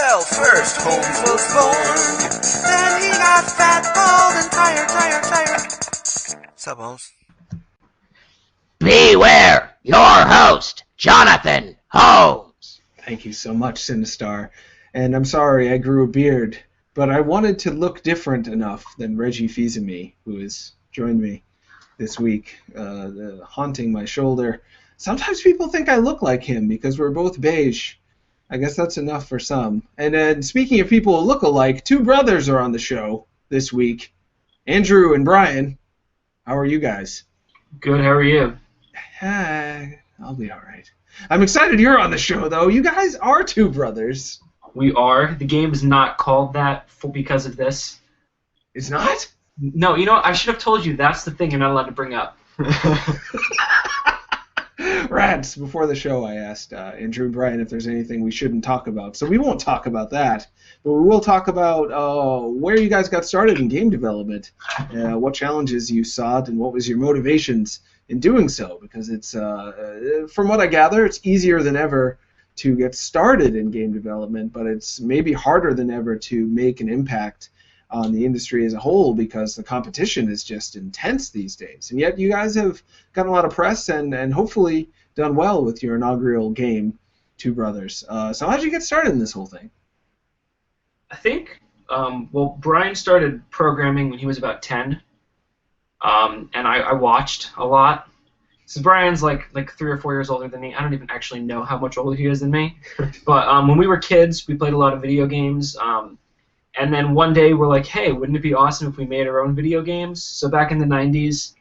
Well, first Holmes was born, then he got fat, bald, and tired. Sup, Holmes? Beware, your host, Jonathan Holmes. Thank you so much, Sinistar. And I'm sorry I grew a beard, but I wanted to look different enough than Reggie Fils-Aimé, who has joined me this week, haunting my shoulder. Sometimes people think I look like him because we're both beige. I guess that's enough for some. And speaking of people who look alike, two brothers are on the show this week. Andrew and Brian. How are you guys? Good, how are you? I'll be all right. I'm excited you're on the show, though. You guys are two brothers. We are. The game is not called that because of this. It's not? No, you know what? I should have told you that's the thing you're not allowed to bring up. Rats, before the show I asked Andrew and Brian if there's anything we shouldn't talk about. So we won't talk about that. But we will talk about where you guys got started in game development, what challenges you sought, and what was your motivations in doing so. Because it's, from what I gather, it's easier than ever to get started in game development, but it's maybe harder than ever to make an impact on the industry as a whole because the competition is just intense these days. And yet you guys have gotten a lot of press and hopefully done well with your inaugural game, Two Brothers. So how did you get started in this whole thing? I think, Brian started programming when he was about 10, and I watched a lot. So Brian's like 3 or 4 years older than me. I don't even actually know how much older he is than me. But when we were kids, we played a lot of video games. And then one day we're like, hey, wouldn't it be awesome if we made our own video games? So back in the 90s,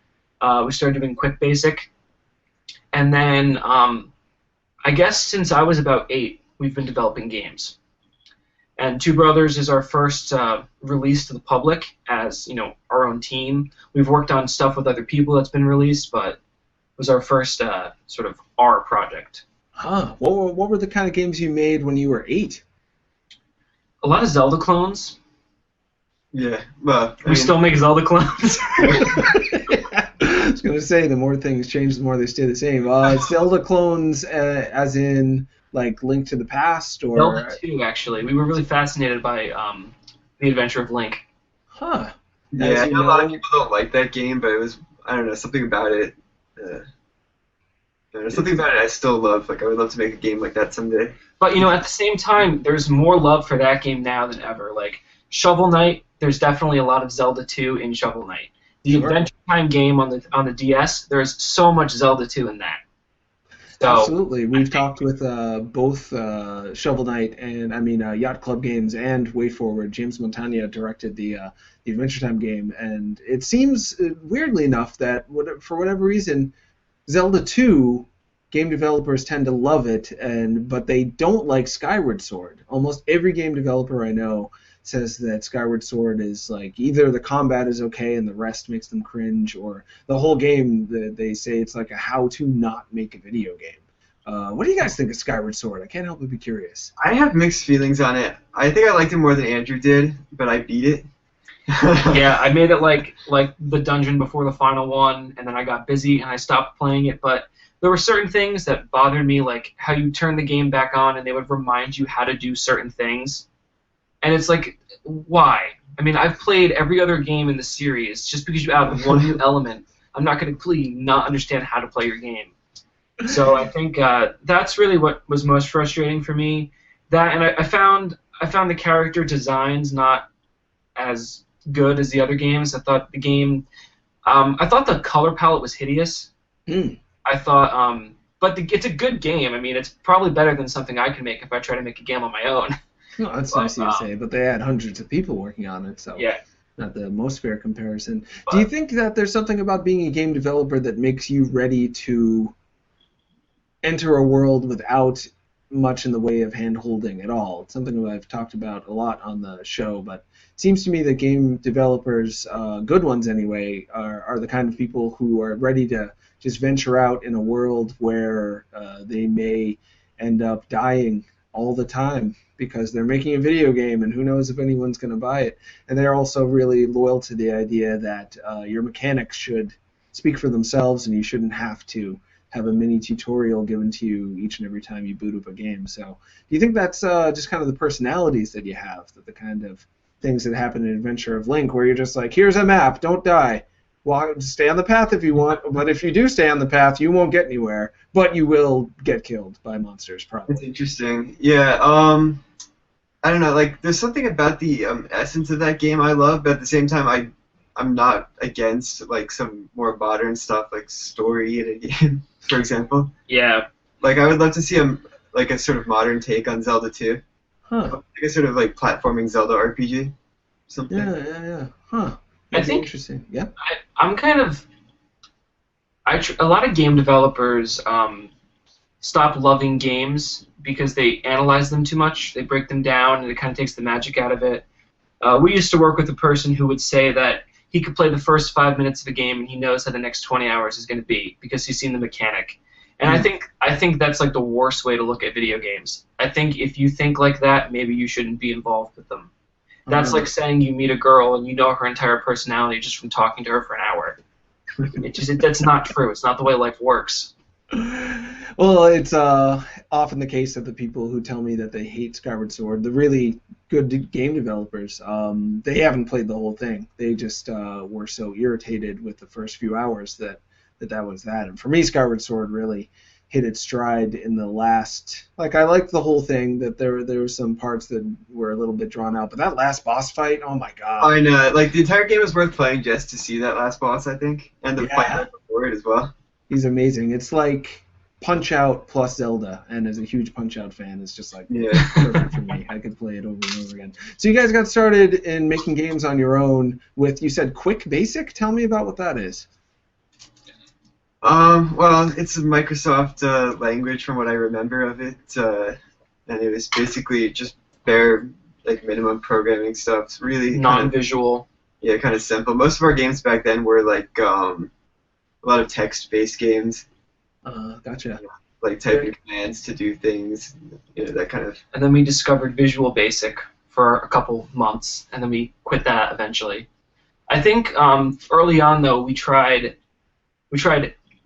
we started doing Quick Basic. And then I guess since I was about 8, we've been developing games. And Two Brothers is our first release to the public as, our own team. We've worked on stuff with other people that's been released, but it was our first sort of our project. Huh. What were the kind of games you made when you were 8? A lot of Zelda clones. Yeah, well, we still make Zelda clones. I was going to say, the more things change, the more they stay the same. Zelda clones, as in, like, Link to the Past? Or Zelda 2, actually. We were really fascinated by The Adventure of Link. Huh. Yeah, I know a lot of people don't like that game, but it was, I don't know, something about it. There's something about it I still love. Like, I would love to make a game like that someday. But, at the same time, there's more love for that game now than ever. Like, Shovel Knight, there's definitely a lot of Zelda 2 in Shovel Knight. The Adventure Time game on the DS, there's so much Zelda 2 in that. So, absolutely. We've talked with both Shovel Knight and, Yacht Club Games and WayForward. James Montagna directed the Adventure Time game, and it seems, weirdly enough, that for whatever reason, Zelda 2, game developers tend to love it, but they don't like Skyward Sword. Almost every game developer I know says that Skyward Sword is like either the combat is okay and the rest makes them cringe, or the whole game they say it's like a how to not make a video game. What do you guys think of Skyward Sword? I can't help but be curious. I have mixed feelings on it. I think I liked it more than Andrew did, but I beat it. Yeah, I made it like the dungeon before the final one, and then I got busy and I stopped playing it, but there were certain things that bothered me, like how you turn the game back on and they would remind you how to do certain things. And it's like, why? I mean, I've played every other game in the series. Just because you add one new element, I'm not going to completely not understand how to play your game. So I think that's really what was most frustrating for me. That, and I found the character designs not as good as the other games. I thought the game, I thought the color palette was hideous. I thought, but it's a good game. I mean, it's probably better than something I can make if I try to make a game on my own. No, that's nice of you to say, but they had hundreds of people working on it, so yeah. Not the most fair comparison. Do you think that there's something about being a game developer that makes you ready to enter a world without much in the way of hand-holding at all? It's something that I've talked about a lot on the show, but it seems to me that game developers, good ones anyway, are the kind of people who are ready to just venture out in a world where they may end up dying all the time because they're making a video game and who knows if anyone's going to buy it. And they're also really loyal to the idea that your mechanics should speak for themselves and you shouldn't have to have a mini tutorial given to you each and every time you boot up a game. So do you think that's just kind of the personalities that you have, that the kind of things that happen in Adventure of Link, where you're just like, here's a map, don't die. Well, stay on the path if you want, but if you do stay on the path, you won't get anywhere, but you will get killed by monsters, probably. It's interesting. Yeah, I don't know, like, there's something about the essence of that game I love, but at the same time, I'm not against, like, some more modern stuff, like story in a game, for example. Yeah. Like, I would love to see a sort of modern take on Zelda 2. Huh. Like a sort of, like, platforming Zelda RPG. Something. Yeah. Huh. I think Interesting. Yeah. I'm kind of. A lot of game developers stop loving games because they analyze them too much. They break them down, and it kind of takes the magic out of it. We used to work with a person who would say that he could play the first 5 minutes of a game and he knows how the next 20 hours is going to be because he's seen the mechanic. And I think that's like the worst way to look at video games. I think if you think like that, maybe you shouldn't be involved with them. That's like saying you meet a girl and you know her entire personality just from talking to her for an hour. That's not true. It's not the way life works. Well, it's often the case that the people who tell me that they hate Skyward Sword, the really good game developers, they haven't played the whole thing. They just were so irritated with the first few hours that was that. And for me, Skyward Sword really hit its stride in the last. Like, I liked the whole thing. That there were some parts that were a little bit drawn out, but that last boss fight, oh my god! I know. Like, the entire game was worth playing just to see that last boss, I think, and the fight before it as well. He's amazing. It's like Punch-Out plus Zelda, and as a huge Punch-Out fan, it's just like perfect for me. I could play it over and over again. So you guys got started in making games on your own with, you said, Quick Basic? Tell me about what that is. Well, it's a Microsoft language from what I remember of it, and it was basically just bare, like, minimum programming stuff. It's really non-visual. Kind of simple. Most of our games back then were like a lot of text-based games. Gotcha. Like typing commands to do things, that kind of. And then we discovered Visual Basic for a couple months, and then we quit that eventually. I think early on, though, we tried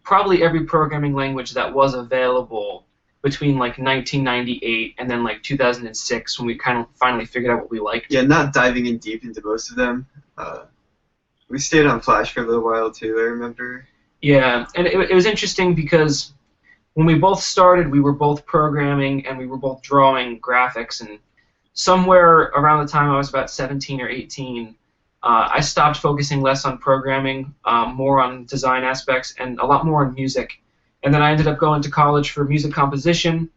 probably every programming language that was available between like 1998 and then like 2006, when we kind of finally figured out what we liked. Yeah, not diving in deep into most of them. We stayed on Flash for a little while too, I remember. Yeah, and it was interesting because when we both started, we were both programming and we were both drawing graphics, and somewhere around the time I was about 17 or 18, I stopped focusing less on programming, more on design aspects, and a lot more on music. And then I ended up going to college for music composition,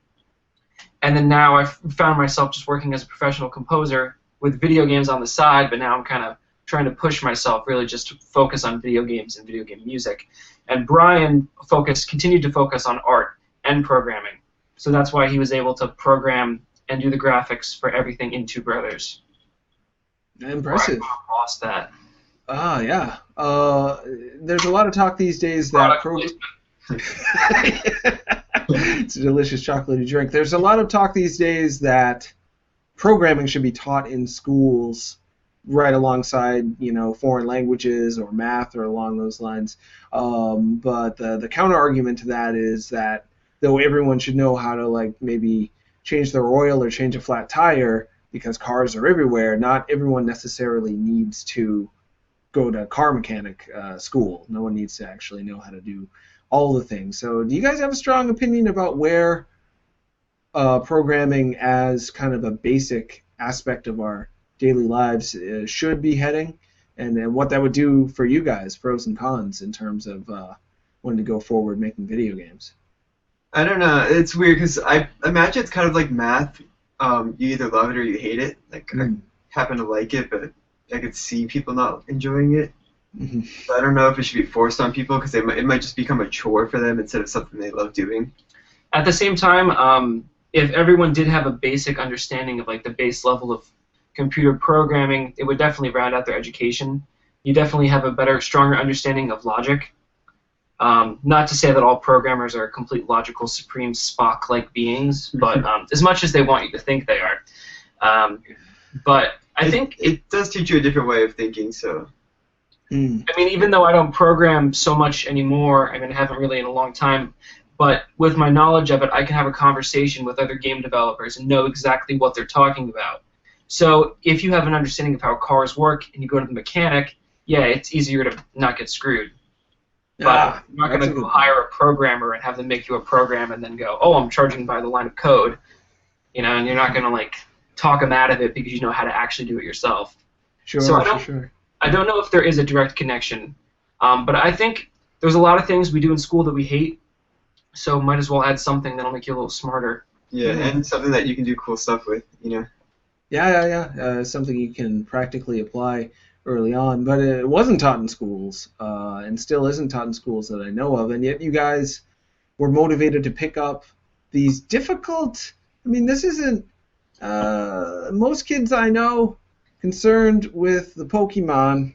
and then now I've found myself just working as a professional composer with video games on the side, but now I'm kind of trying to push myself really just to focus on video games and video game music. And Brian continued to focus on art and programming, so that's why he was able to program and do the graphics for everything in Two Brothers. Impressive. I lost that. Yeah. There's a lot of talk these days that it's a delicious chocolatey drink. There's a lot of talk these days that programming should be taught in schools right alongside, foreign languages or math or along those lines. But the counter argument to that is that though everyone should know how to, like, maybe change their oil or change a flat tire because cars are everywhere, not everyone necessarily needs to go to car mechanic school. No one needs to actually know how to do all the things. So do you guys have a strong opinion about where programming as kind of a basic aspect of our daily lives should be heading, and what that would do for you guys, pros and cons, in terms of when to go forward making video games? I don't know. It's weird because I imagine it's kind of like math. You either love it or you hate it. Like, I happen to like it, but I could see people not enjoying it. Mm-hmm. So I don't know if it should be forced on people because it might just become a chore for them instead of something they love doing. At the same time, if everyone did have a basic understanding of, like, the base level of computer programming, it would definitely round out their education. You definitely have a better, stronger understanding of logic. Not to say that all programmers are complete logical, supreme Spock-like beings, but as much as they want you to think they are. But I think it does teach you a different way of thinking, so. Mm. I mean, even though I don't program so much anymore, I mean, I haven't really in a long time, but with my knowledge of it, I can have a conversation with other game developers and know exactly what they're talking about. So if you have an understanding of how cars work and you go to the mechanic, yeah, it's easier to not get screwed. But you're not going that's to a go good hire a programmer and have them make you a program and then go, oh, I'm charging by the line of code, and you're not going to like talk them out of it because you know how to actually do it yourself. Sure, So sure. I don't know if there is a direct connection, but I think there's a lot of things we do in school that we hate, so might as well add something that'll make you a little smarter. Yeah, and something that you can do cool stuff with, Yeah. Something you can practically apply early on, but it wasn't taught in schools, and still isn't taught in schools that I know of, and yet you guys were motivated to pick up these difficult. I mean, this isn't most kids I know concerned with the Pokemon,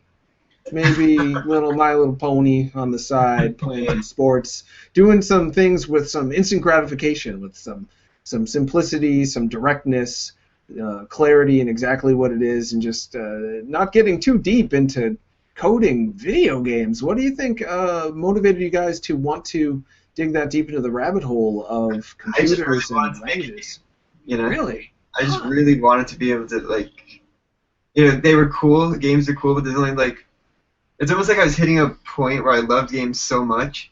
maybe little My Little Pony on the side, playing some sports, doing some things with some instant gratification, with some simplicity, some directness, clarity in exactly what it is, and just not getting too deep into coding video games. What do you think motivated you guys to want to dig that deep into the rabbit hole of I just really computers wanted and to make a languages? game, Really? I just really wanted to be able to, like, they were cool, the games are cool, but there's only, like, it's almost like I was hitting a point where I loved games so much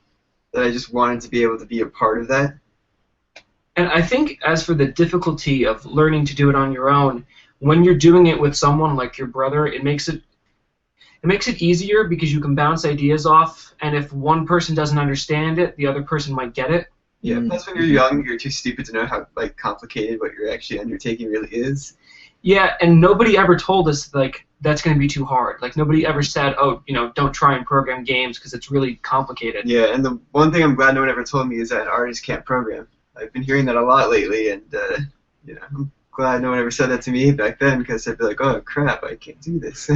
that I just wanted to be able to be a part of that. And I think as for the difficulty of learning to do it on your own, when you're doing it with someone like your brother, it makes it easier because you can bounce ideas off, and if one person doesn't understand it, the other person might get it. Yeah, plus when you're young, you're too stupid to know how, like, complicated what you're actually undertaking really is. Yeah, and nobody ever told us, like, that's going to be too hard. Like, nobody ever said, oh, don't try and program games because it's really complicated. Yeah, and the one thing I'm glad no one ever told me is that artists can't program. I've been hearing that a lot lately, and, I'm glad no one ever said that to me back then because I'd be like, oh, crap, I can't do this.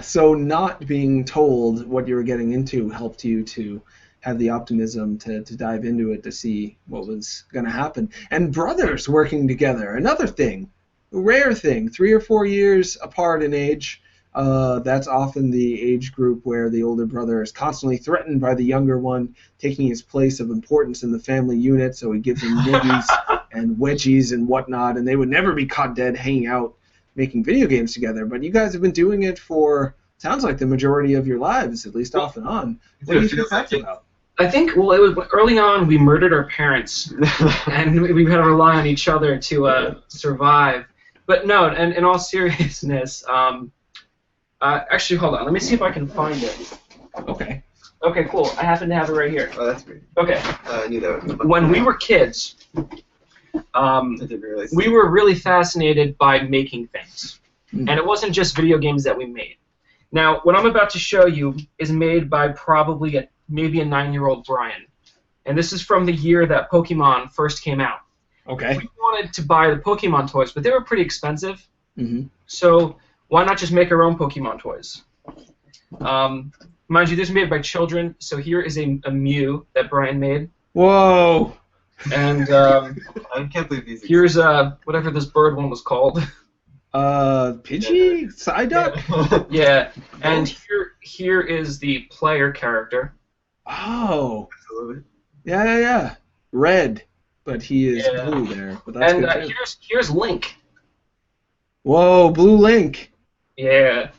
So not being told what you were getting into helped you to have the optimism to dive into it to see what was going to happen. And brothers working together, another thing, a rare thing, 3 or 4 years apart in age. That's often the age group where the older brother is constantly threatened by the younger one, taking his place of importance in the family unit, so he gives him niggies and wedgies and whatnot, and they would never be caught dead hanging out making video games together. But you guys have been doing it for, sounds like, the majority of your lives, at least off and on. What do you think that's about? I think, well, it was early on we murdered our parents, and we had to rely on each other to survive. But no, and in all seriousness, actually, hold on. Let me see if I can find it. Okay. Okay, cool. I happen to have it right here. Oh, that's weird. Okay. I knew that was When we were kids, I didn't realize we were really fascinated by making things. Mm. And it wasn't just video games that we made. Now, what I'm about to show you is made by probably maybe a 9-year-old Brian. And this is from the year that Pokemon first came out. Okay. We wanted to buy the Pokemon toys, but they were pretty expensive. Mm-hmm. So why not just make our own Pokemon toys? Mind you, this is made by children, so here is a Mew that Brian made. Whoa. And I can't believe these here's whatever this bird one was called. Pidgey? Psyduck? Yeah, and here is the player character. Oh. Absolutely. Yeah. Red, but he is Yeah. blue there. But that's And good too. here's Link. Whoa, Blue Link. Yeah,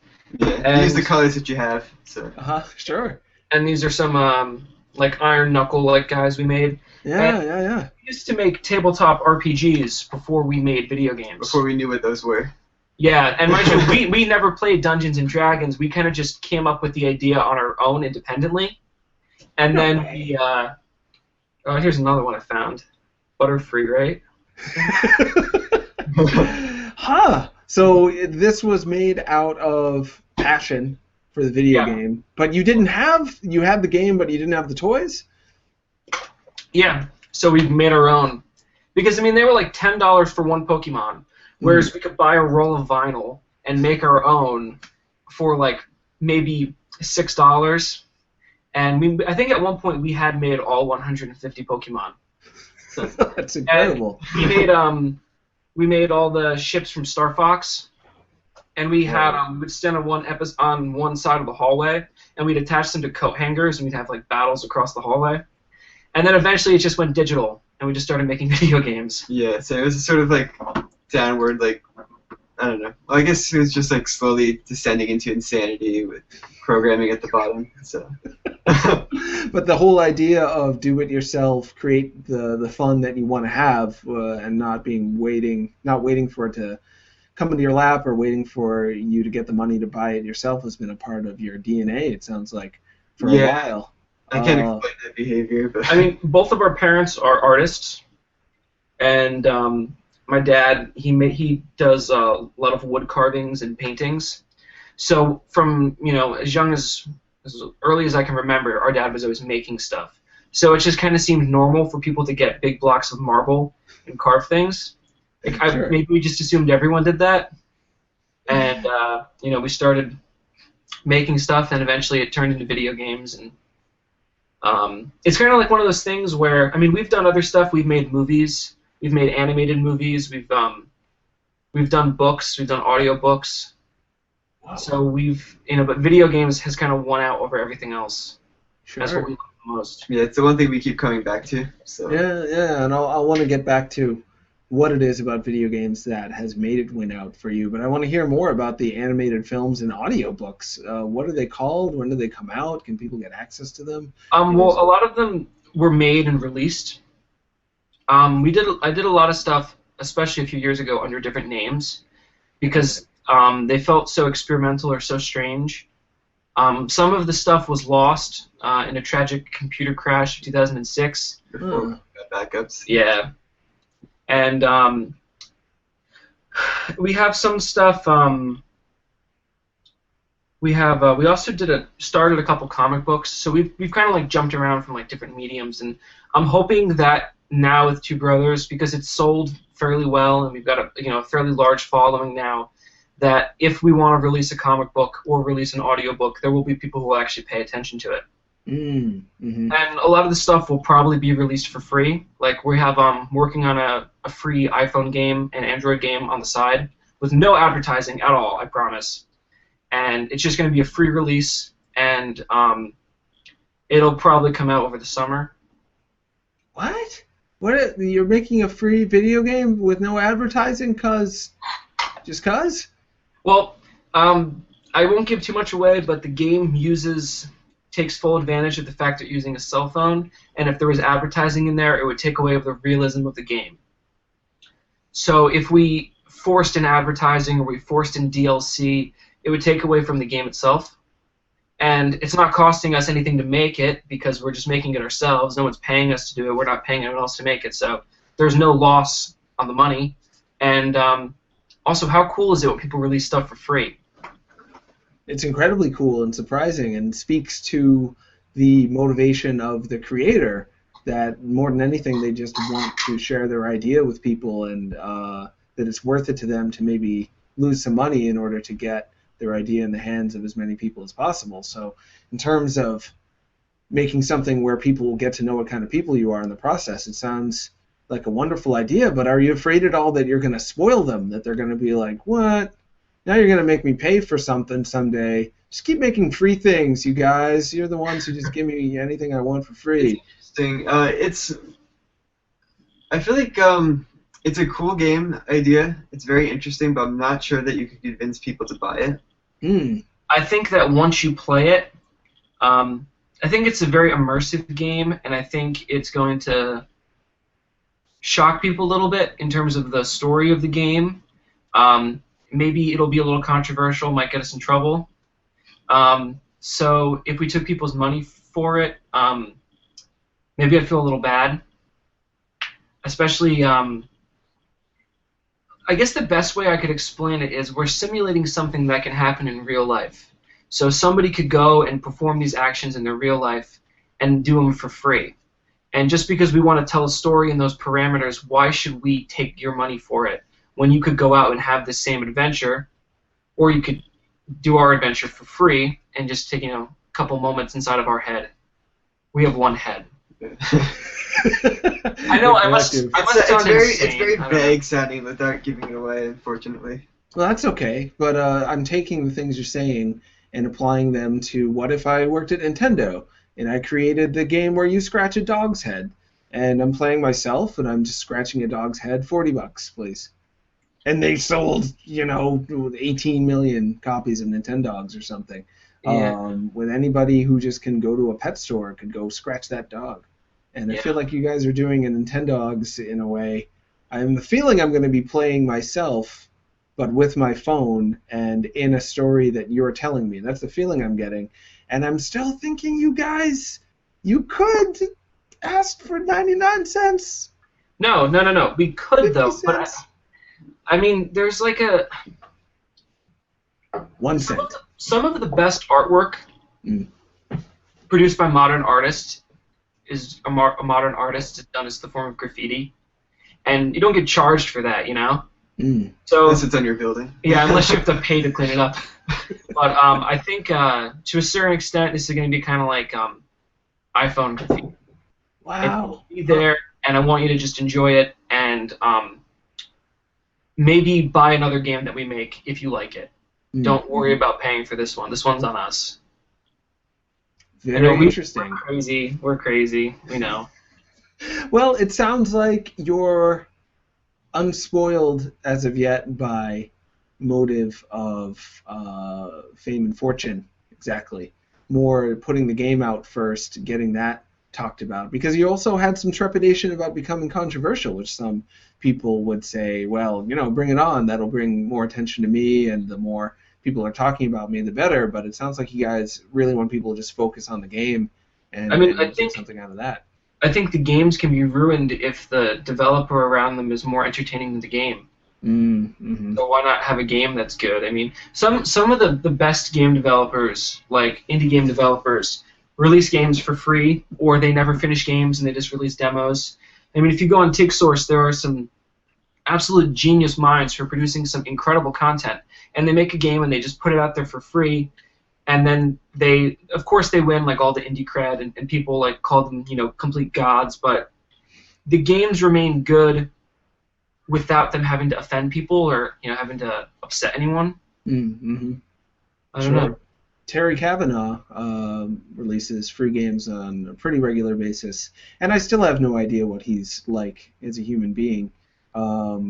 Yeah, And- use the colors that you have. So. Sure. and these are some like Iron Knuckle like guys we made. Yeah. We used to make tabletop RPGs before we made video games. Before we knew what those were. Yeah, and mind you, we never played Dungeons and Dragons. We kind of just came up with the idea on our own independently, and then we. Oh, here's another one I found. Butterfree, right? Huh. So this was made out of passion for the video Yeah. game, but you had the game, but you didn't have the toys? Yeah. So we made our own, because I mean they were like $10 for one Pokemon, whereas we could buy a roll of vinyl and make our own for like maybe $6. And I think at one point we had made all 150 Pokemon. That's incredible. We made all the ships from Star Fox. and we had we would stand on one side of the hallway, and we'd attach them to coat hangers, and we'd have like battles across the hallway. And then eventually it just went digital, and we just started making video games. Yeah, so it was sort of like downward, like, I don't know. Well, I guess it was just like slowly descending into insanity with programming at the bottom. So. But the whole idea of do it yourself, create the fun that you want to have, and not waiting for it to come into your lap or waiting for you to get the money to buy it yourself has been a part of your DNA. It sounds like for a while. I can't explain that behavior, but I mean, both of our parents are artists, and my dad he does a lot of wood carvings and paintings. So from as young as early as I can remember, our dad was always making stuff. So it just kind of seemed normal for people to get big blocks of marble and carve things. Like Sure. maybe we just assumed everyone did that, and we started making stuff, and eventually it turned into video games. And it's kind of like one of those things where, I mean, we've done other stuff. We've made movies. We've made animated movies. We've done books. We've done audiobooks. Wow. So but video games has kind of won out over everything else. Sure. That's what we love the most. yeah, it's the one thing we keep coming back to. So. Yeah, and I want to get back to what it is about video games that has made it win out for you, but I want to hear more about the animated films and audiobooks. What are they called? When do they come out? Can people get access to them? Well, a lot of them were made and released. I did a lot of stuff, especially a few years ago, under different names, because they felt so experimental or so strange. Some of the stuff was lost in a tragic computer crash of 2006. Before we got backups. Yeah. And we have some stuff. We also started a couple comic books, so we've kind of like jumped around from like different mediums, and I'm hoping that now with Two Brothers, because it's sold fairly well and we've got a fairly large following now, that if we want to release a comic book or release an audiobook, there will be people who will actually pay attention to it. Mm-hmm. And a lot of the stuff will probably be released for free. Like we have working on a free iPhone game and Android game on the side with no advertising at all, I promise. And it's just going to be a free release, and it'll probably come out over the summer. What? You're making a free video game with no advertising just 'cause? Well, I won't give too much away, but the game takes full advantage of the fact that you're using a cell phone, and if there was advertising in there, it would take away the realism of the game. So if we forced in advertising or we forced in DLC, it would take away from the game itself. And it's not costing us anything to make it because we're just making it ourselves. No one's paying us to do it. We're not paying anyone else to make it. So there's no loss on the money. And also, how cool is it when people release stuff for free? It's incredibly cool and surprising, and speaks to the motivation of the creator that more than anything they just want to share their idea with people, and that it's worth it to them to maybe lose some money in order to get their idea in the hands of as many people as possible. So in terms of making something where people will get to know what kind of people you are in the process, it sounds like a wonderful idea, but are you afraid at all that you're going to spoil them, that they're going to be like, what? Now you're going to make me pay for something someday. Just keep making free things, you guys. You're the ones who just give me anything I want for free. Interesting. I feel like it's a cool game idea. It's very interesting, but I'm not sure that you could convince people to buy it. I think that once you play it, I think it's a very immersive game, and I think it's going to shock people a little bit in terms of the story of the game. Maybe it'll be a little controversial, might get us in trouble. So if we took people's money for it, maybe I'd feel a little bad. Especially, I guess the best way I could explain it is we're simulating something that can happen in real life. So somebody could go and perform these actions in their real life and do them for free. And just because we want to tell a story in those parameters, why should we take your money for it when you could go out and have the same adventure, or you could do our adventure for free and just take a couple moments inside of our head. We have one head. I know I must sound it's insane. very vague sounding without giving it away, unfortunately. Well, that's okay, but I'm taking the things you're saying and applying them to what if I worked at Nintendo and I created the game where you scratch a dog's head, and I'm playing myself and I'm just scratching a dog's head, $40, please. And they sold, 18 million copies of Nintendogs or something. Yeah. With anybody who just can go to a pet store could go scratch that dog. And I Yeah. feel like you guys are doing a Nintendogs in a way. I'm the feeling I'm going to be playing myself, but with my phone and in a story that you're telling me. That's the feeling I'm getting. And I'm still thinking, you guys, you could ask for 99 cents. No. We could 50 though, but cents. I mean, there's like a 1 cent. some of the best artwork Mm. produced by modern artists is a modern artist is done as the form of graffiti, and you don't get charged for that, Mm. So Unless it's on your building. yeah, unless you have to pay to clean it up. But I think to a certain extent, this is going to be kind of like iPhone graffiti. Wow. It's be there, and I want you to just enjoy it, and maybe buy another game that we make if you like it. Mm. Don't worry about paying for this one. This one's on us. I know Very interesting. We're crazy. We know. Well, it sounds like you're unspoiled as of yet by motive of fame and fortune. Exactly. More putting the game out first, getting that talked about. Because you also had some trepidation about becoming controversial, which some people would say, well, bring it on. That'll bring more attention to me, and the more people are talking about me, the better. But it sounds like you guys really want people to just focus on the game and, I mean, and I get think- something out of that. I think the games can be ruined if the developer around them is more entertaining than the game. Mm-hmm. So why not have a game that's good? I mean, some of the best game developers, like indie game developers, release games for free, or they never finish games and they just release demos. I mean, if you go on TigSource, there are some absolute genius minds for producing some incredible content, and they make a game and they just put it out there for free, and then they, of course, they win like all the indie cred, and people like call them, complete gods, but the games remain good without them having to offend people or having to upset anyone. Mm-hmm. I don't know. Terry Kavanaugh releases free games on a pretty regular basis, and I still have no idea what he's like as a human being.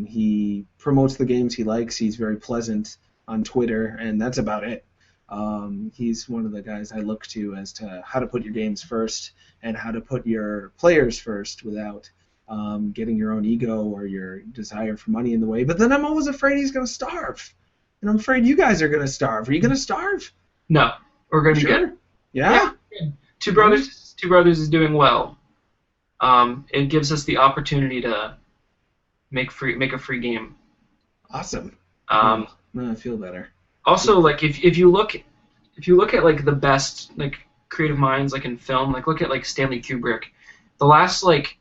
He promotes the games he likes. He's very pleasant on Twitter, and that's about it. He's one of the guys I look to as to how to put your games first and how to put your players first without getting your own ego or your desire for money in the way. But then I'm always afraid he's going to starve. And I'm afraid you guys are going to starve. Are you going to starve? No, we're going to be good. Sure. Yeah? Two Brothers is doing well. It gives us the opportunity to make a free game. Awesome. Um, I feel better. Also, like if you look at like the best like creative minds like in film, like look at like Stanley Kubrick. The last like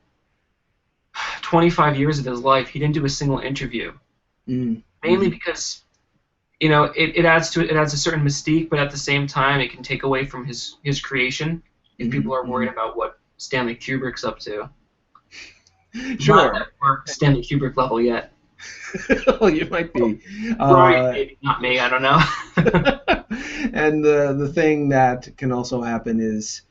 25 years of his life, he didn't do a single interview. Mainly because it adds a certain mystique, but at the same time it can take away from his creation if people are worried about what Stanley Kubrick's up to. Sure. Not that we're Stanley Kubrick level yet. Well, you might be. Right, maybe not me. I don't know. And the thing that can also happen is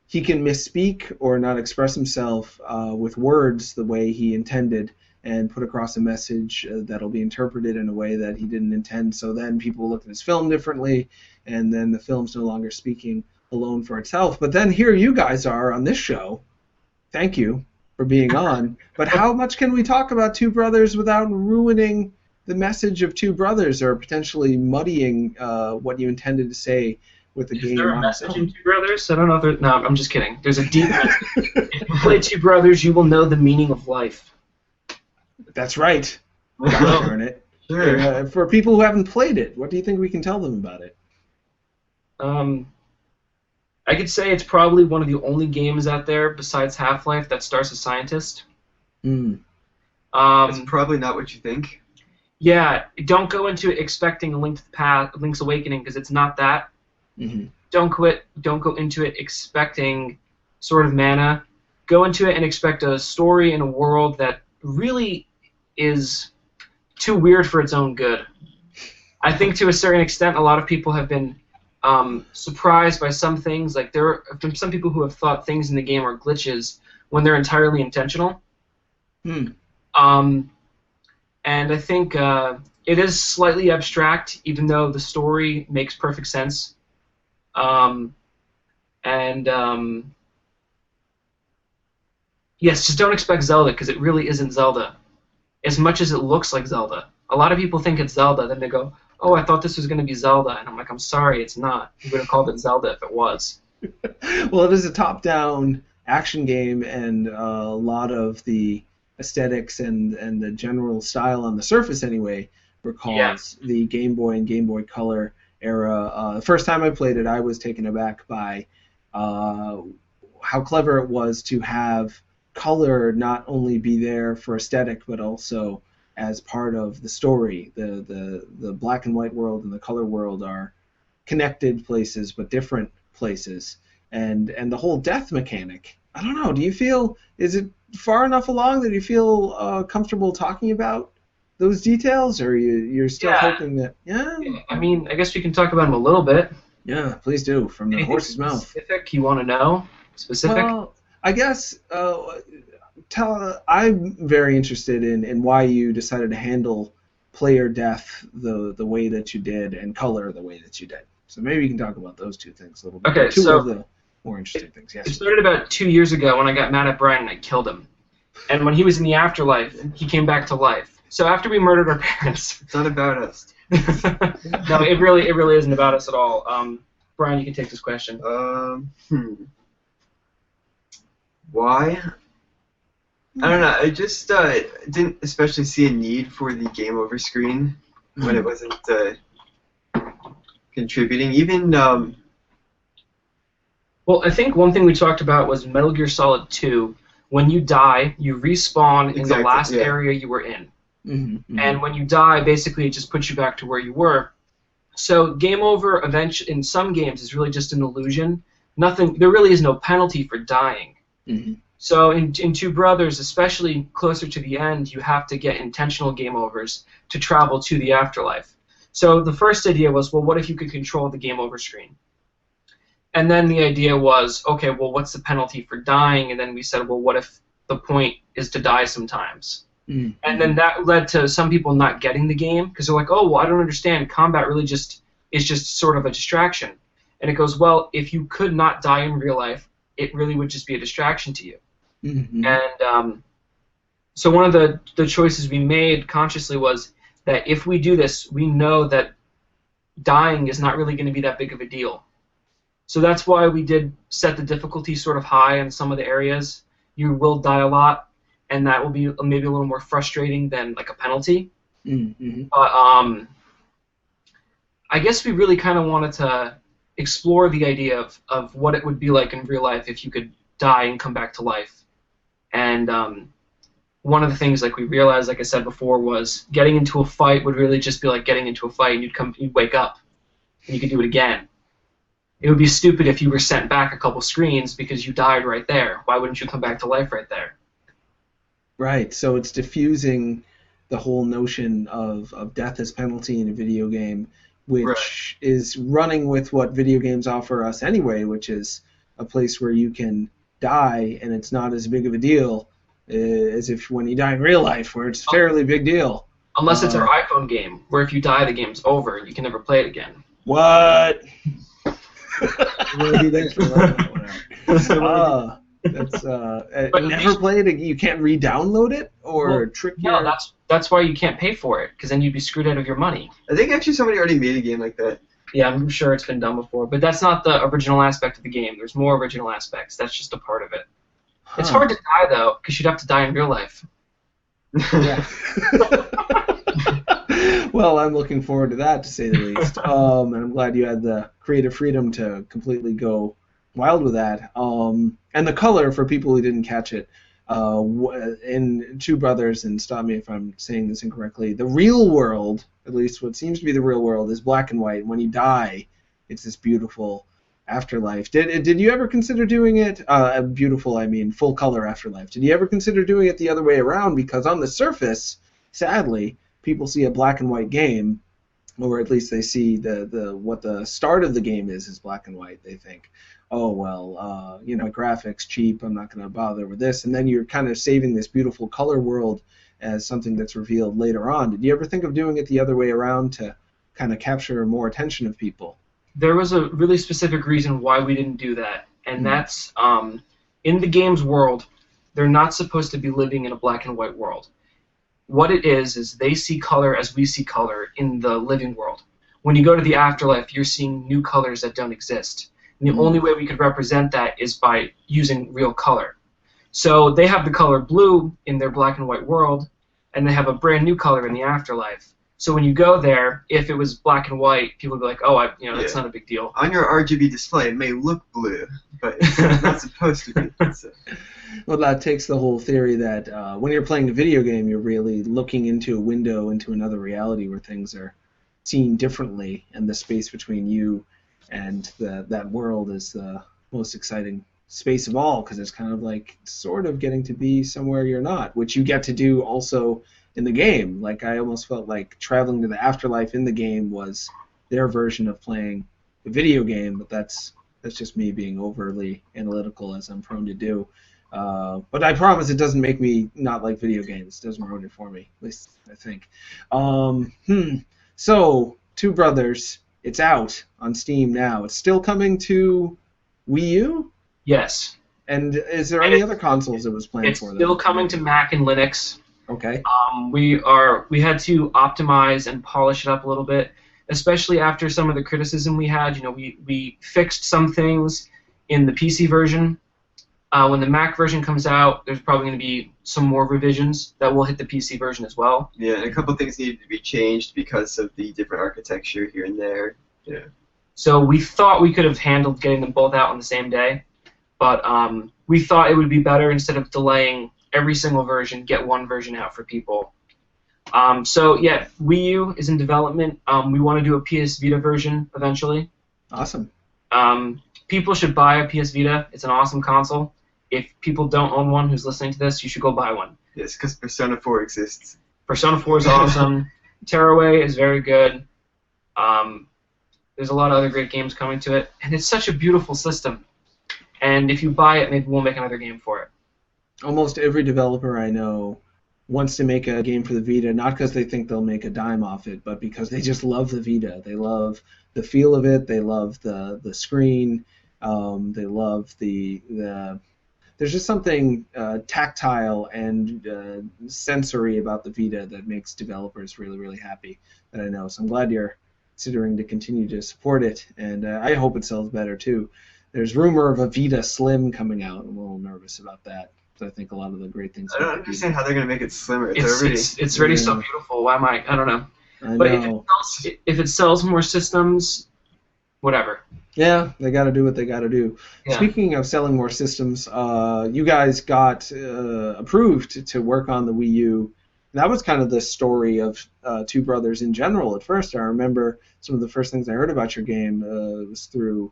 he can misspeak or not express himself with words the way he intended and put across a message that'll be interpreted in a way that he didn't intend. So then people look at his film differently, and then the film's no longer speaking alone for itself. But then here you guys are on this show. Thank you for being on. But how much can we talk about Two Brothers without ruining the message of Two Brothers or potentially muddying what you intended to say with the game? Is there a on its message own? in Two Brothers? I don't know if there... No, I'm just kidding. There's a deep message. If you play Two Brothers, you will know the meaning of life. That's right. Well, Darn it. Sure. For people who haven't played it, what do you think we can tell them about it? I could say it's probably one of the only games out there besides Half-Life that stars a scientist. That's probably not what you think. Yeah, don't go into it expecting a Link's Awakening, because it's not that. Mm-hmm. Don't go into it expecting Sword of Mana. Go into it and expect a story in a world that really is too weird for its own good. I think to a certain extent, a lot of people have been surprised by some things. Like there have been some people who have thought things in the game are glitches when they're entirely intentional. Hmm. And I think it is slightly abstract, even though the story makes perfect sense. Yes, just don't expect Zelda, because it really isn't Zelda. As much as it looks like Zelda. A lot of people think it's Zelda, then they go, oh, I thought this was going to be Zelda. And I'm like, I'm sorry, it's not. You would have called it Zelda if it was. Well, it is a top-down action game, and a lot of the aesthetics and the general style on the surface, anyway, recalls the Game Boy and Game Boy Color era. The first time I played it, I was taken aback by how clever it was to have color not only be there for aesthetic, but also as part of the story. The black and white world and the color world are connected places, but different places. And the whole death mechanic, I don't know, do you feel, is it far enough along that you feel comfortable talking about those details, or you're still hoping that, I mean, I guess we can talk about them a little bit. Yeah, please do, from the horse's mouth. Specific you want to know? Specific? Well, I guess I'm very interested in why you decided to handle player death the way that you did and color the way that you did. So maybe you can talk about those two things a little bit. Okay, two of the more interesting things. Yes. It started about 2 years ago when I got mad at Brian and I killed him. And when he was in the afterlife, he came back to life. So after we murdered our parents, It's not about us. no, it really isn't about us at all. Brian, you can take this question. Why? I don't know. I just didn't especially see a need for the game over screen when it wasn't contributing. Even well, I think one thing we talked about was Metal Gear Solid 2. When you die, you respawn in the last area you were in. Mm-hmm. And when you die, basically it just puts you back to where you were. So game over eventually in some games is really just an illusion. There really is no penalty for dying. Mm-hmm. So in Two Brothers, especially closer to the end, you have to get intentional game overs to travel to the afterlife. So the first idea was, well, what if you could control the game over screen? And then the idea was, okay, well, what's the penalty for dying? And then we said, well, what if the point is to die sometimes? Mm-hmm. And then that led to some people not getting the game because they're like, oh, well, I don't understand. Combat really is just sort of a distraction. And it goes, well, if you could not die in real life, it really would just be a distraction to you. Mm-hmm. And so one of the choices we made consciously was that if we do this, we know that dying is not really going to be that big of a deal. So that's why we did set the difficulty sort of high in some of the areas. You will die a lot, and that will be maybe a little more frustrating than like a penalty. Mm-hmm. But I guess we really kind of wanted to explore the idea of what it would be like in real life if you could die and come back to life. And one of the things like we realized, like I said before, was getting into a fight would really just be like getting into a fight and you'd wake up and you could do it again. It would be stupid if you were sent back a couple screens because you died right there. Why wouldn't you come back to life right there? Right, so it's diffusing the whole notion of death as penalty in a video game, which is running with what video games offer us anyway, which is a place where you can die and it's not as big of a deal as if when you die in real life, where it's a fairly big deal. Unless it's our iPhone game, where if you die, the game's over and you can never play it again. What? That's never played it. You can't re-download it or trick your. No, that's why you can't pay for it, because then you'd be screwed out of your money. I think actually somebody already made a game like that. Yeah, I'm sure it's been done before, but that's not the original aspect of the game. There's more original aspects. That's just a part of it. Huh. It's hard to die though, because you'd have to die in real life. Yeah. Well, I'm looking forward to that, to say the least. And I'm glad you had the creative freedom to completely go wild with that. And the color, for people who didn't catch it, in Two Brothers, and stop me if I'm saying this incorrectly, the real world, at least what seems to be the real world, is black and white. When you die, it's this beautiful afterlife. Did you ever consider doing it, beautiful, I mean, full color afterlife, did you ever consider doing it the other way around? Because on the surface, sadly, people see a black and white game or at least they see the what the start of the game is black and white. They think, oh well, graphics cheap. I'm not going to bother with this. And then you're kind of saving this beautiful color world as something that's revealed later on. Did you ever think of doing it the other way around to kind of capture more attention of people? There was a really specific reason why we didn't do that, and that's in the game's world, they're not supposed to be living in a black and white world. What it is they see color as we see color in the living world. When you go to the afterlife, you're seeing new colors that don't exist. And the only way we could represent that is by using real color. So they have the color blue in their black and white world, and they have a brand new color in the afterlife. So when you go there, if it was black and white, people would be like, oh, that's not a big deal. On your RGB display, it may look blue, but it's not supposed to be. So. Well, that takes the whole theory that when you're playing a video game, you're really looking into a window into another reality where things are seen differently, and the space between you and that world is the most exciting space of all, because it's kind of like sort of getting to be somewhere you're not, which you get to do also in the game. Like, I almost felt like traveling to the afterlife in the game was their version of playing a video game, but that's just me being overly analytical, as I'm prone to do. But I promise it doesn't make me not like video games. It doesn't ruin it for me, at least I think. So, Two Brothers, it's out on Steam now. It's still coming to Wii U? Yes. And is there any other consoles it was planned for? It's still coming to Mac and Linux. Okay. We had to optimize and polish it up a little bit, especially after some of the criticism we had. We fixed some things in the PC version. When the Mac version comes out, there's probably going to be some more revisions that will hit the PC version as well. Yeah, and a couple things needed to be changed because of the different architecture here and there. Yeah. So we thought we could have handled getting them both out on the same day, but we thought it would be better, instead of delaying every single version, get one version out for people. So yeah, Wii U is in development. We want to do a PS Vita version eventually. Awesome. People should buy a PS Vita. It's an awesome console. If people don't own one who's listening to this, you should go buy one. Yes, because Persona 4 exists. Persona 4 is awesome. Tearaway is very good. There's a lot of other great games coming to it, and it's such a beautiful system. And if you buy it, maybe we'll make another game for it. Almost every developer I know wants to make a game for the Vita, not because they think they'll make a dime off it, but because they just love the Vita. They love the feel of it. They love the screen. They love the there's just something tactile and sensory about the Vita that makes developers really, really happy, that I know. So I'm glad you're considering to continue to support it, and I hope it sells better too. There's rumor of a Vita Slim coming out. I'm a little nervous about that. I think a lot of the great things. I don't understand how they're going to make it slimmer. It's already so beautiful. Why am I don't know. But if it sells more systems, whatever. Yeah, they got to do what they got to do. Yeah. Speaking of selling more systems, you guys got approved to work on the Wii U. That was kind of the story of Two Brothers in general at first. I remember some of the first things I heard about your game was through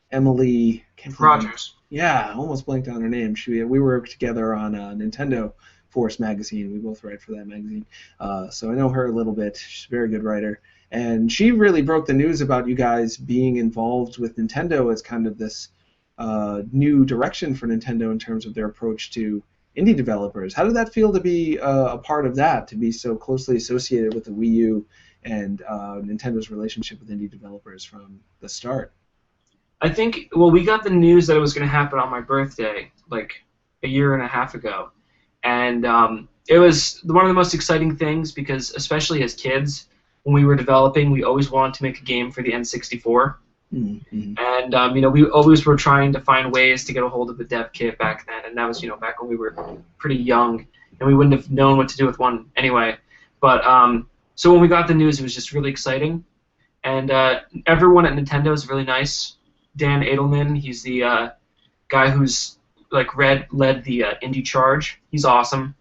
Emily Rogers. Yeah, I almost blanked on her name. We worked together on Nintendo Force magazine. We both write for that magazine. So I know her a little bit. She's a very good writer. And she really broke the news about you guys being involved with Nintendo as kind of this new direction for Nintendo in terms of their approach to indie developers. How did that feel to be a part of that, to be so closely associated with the Wii U and Nintendo's relationship with indie developers from the start? I think, we got the news that it was going to happen on my birthday, like a year and a half ago. And it was one of the most exciting things because, especially as kids, when we were developing, we always wanted to make a game for the N64. Mm-hmm. And, we always were trying to find ways to get a hold of the dev kit back then. And that was, back when we were pretty young. And we wouldn't have known what to do with one anyway. But so when we got the news, it was just really exciting. And everyone at Nintendo is really nice. Dan Edelman, he's the guy who's led the Indie Charge. He's awesome.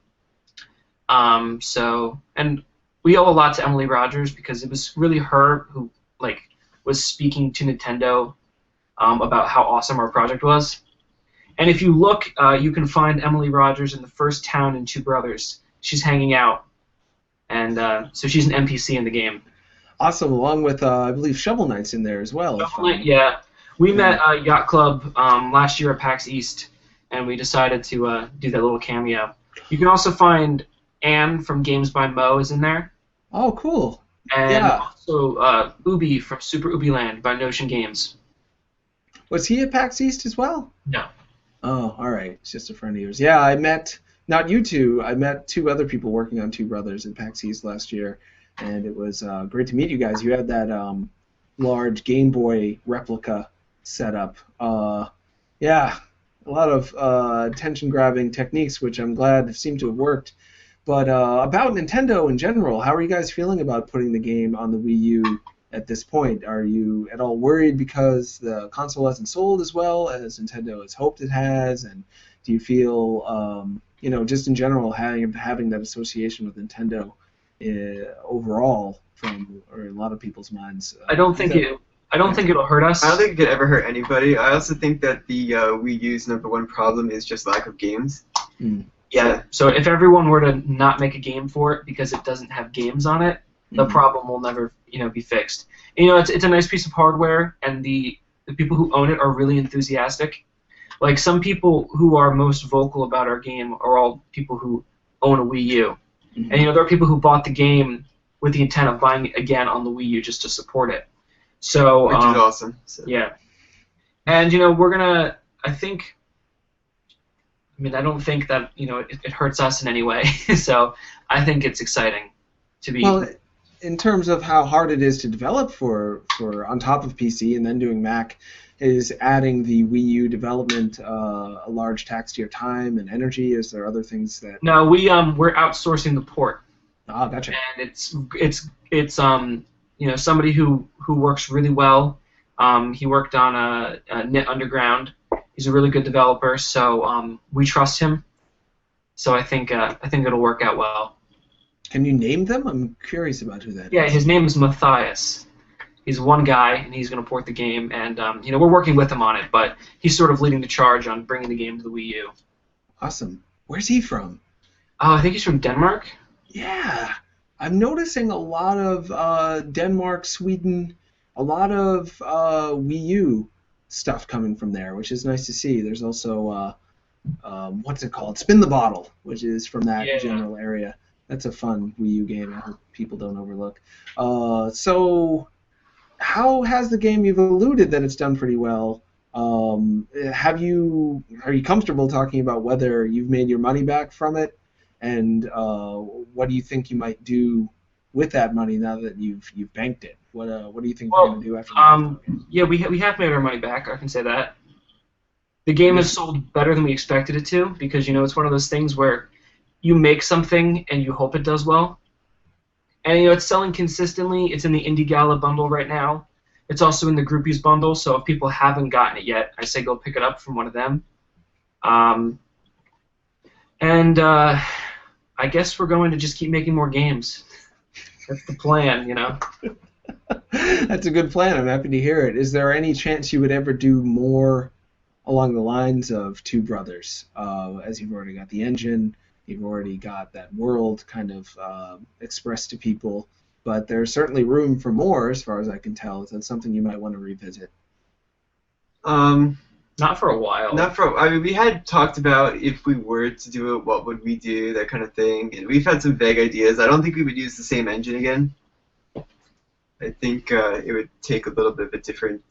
And we owe a lot to Emily Rogers because it was really her who was speaking to Nintendo about how awesome our project was. And if you look, you can find Emily Rogers in the first town in Two Brothers. She's hanging out, and so she's an NPC in the game. Awesome, along with I believe Shovel Knight's in there as well. Yeah, we met Yacht Club last year at PAX East, and we decided to do that little cameo. You can also find Anne from Games by Mo is in there. Oh, cool. And also Ubi from Super Ubi Land by Notion Games. Was he at PAX East as well? No. Oh, all right. It's just a friend of yours. Yeah, I met, not you two, I met two other people working on Two Brothers at PAX East last year, and it was great to meet you guys. You had that large Game Boy replica set up. Yeah, a lot of attention-grabbing techniques, which I'm glad seem to have worked. But about Nintendo in general, how are you guys feeling about putting the game on the Wii U at this point? Are you at all worried because the console hasn't sold as well as Nintendo has hoped it has? And do you feel, just in general, having that association with Nintendo overall from or in a lot of people's minds? I don't think it'll hurt us. I don't think it could ever hurt anybody. I also think that the Wii U's #1 problem is just lack of games. Mm. Yeah, so if everyone were to not make a game for it because it doesn't have games on it, the problem will never, be fixed. And, it's a nice piece of hardware, and the people who own it are really enthusiastic. Like, some people who are most vocal about our game are all people who own a Wii U. Mm-hmm. And, there are people who bought the game with the intent of buying it again on the Wii U just to support it. So, which is awesome. So. Yeah. And, we're going to, I don't think that, it hurts us in any way. So I think it's exciting to be... Well, in terms of how hard it is to develop for on top of PC and then doing Mac, is adding the Wii U development a large tax to your time and energy? Is there other things that... No, we're outsourcing the port. Ah, gotcha. And it's somebody who works really well. He worked on Knit Underground. He's a really good developer, so we trust him. So I think it'll work out well. Can you name them? I'm curious about who that is. Yeah, his name is Matthias. He's one guy, and he's going to port the game, and we're working with him on it, but he's sort of leading the charge on bringing the game to the Wii U. Awesome. Where's he from? Oh, I think he's from Denmark. Yeah. I'm noticing a lot of Denmark, Sweden, a lot of Wii U stuff coming from there, which is nice to see. There's also, what's it called? Spin the Bottle, which is from that general area. That's a fun Wii U game I hope people don't overlook. So how has the game, you've alluded that it's done pretty well. Are you comfortable talking about whether you've made your money back from it? And what do you think you might do with that money now that you've banked it? What do you think you're going to do after that? Yeah, we have made our money back. I can say that. The game has sold better than we expected it to because, it's one of those things where you make something and you hope it does well. And, it's selling consistently. It's in the Indie Gala bundle right now. It's also in the Groupies bundle, so if people haven't gotten it yet, I say go pick it up from one of them. I guess we're going to just keep making more games. That's the plan, That's a good plan. I'm happy to hear it. Is there any chance you would ever do more along the lines of Two Brothers? As you've already got the engine, you've already got that world kind of expressed to people, but there's certainly room for more as far as I can tell. Is that something you might want to revisit? Not for a while. We had talked about if we were to do it, what would we do, that kind of thing. And we've had some vague ideas. I don't think we would use the same engine again. I think it would take a little bit of a different...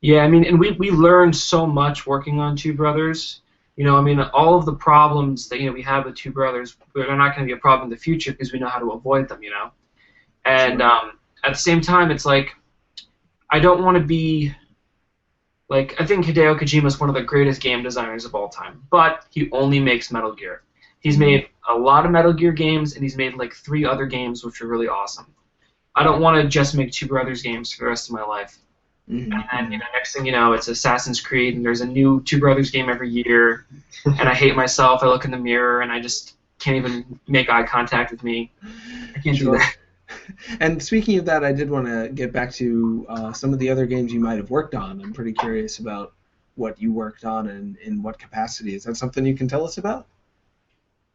Yeah, and we learned so much working on Two Brothers. All of the problems that we have with Two Brothers, they're not going to be a problem in the future because we know how to avoid them, And at the same time, it's like, I don't want to be... Like, I think Hideo Kojima is one of the greatest game designers of all time, but he only makes Metal Gear. He's made a lot of Metal Gear games, and he's made like 3 other games which are really awesome. I don't want to just make Two Brothers games for the rest of my life. Mm-hmm. And then, next thing you know, it's Assassin's Creed, and there's a new Two Brothers game every year, and I hate myself. I look in the mirror, and I just can't even make eye contact with me. I can't do that. And speaking of that, I did want to get back to some of the other games you might have worked on. I'm pretty curious about what you worked on and in what capacity. Is that something you can tell us about?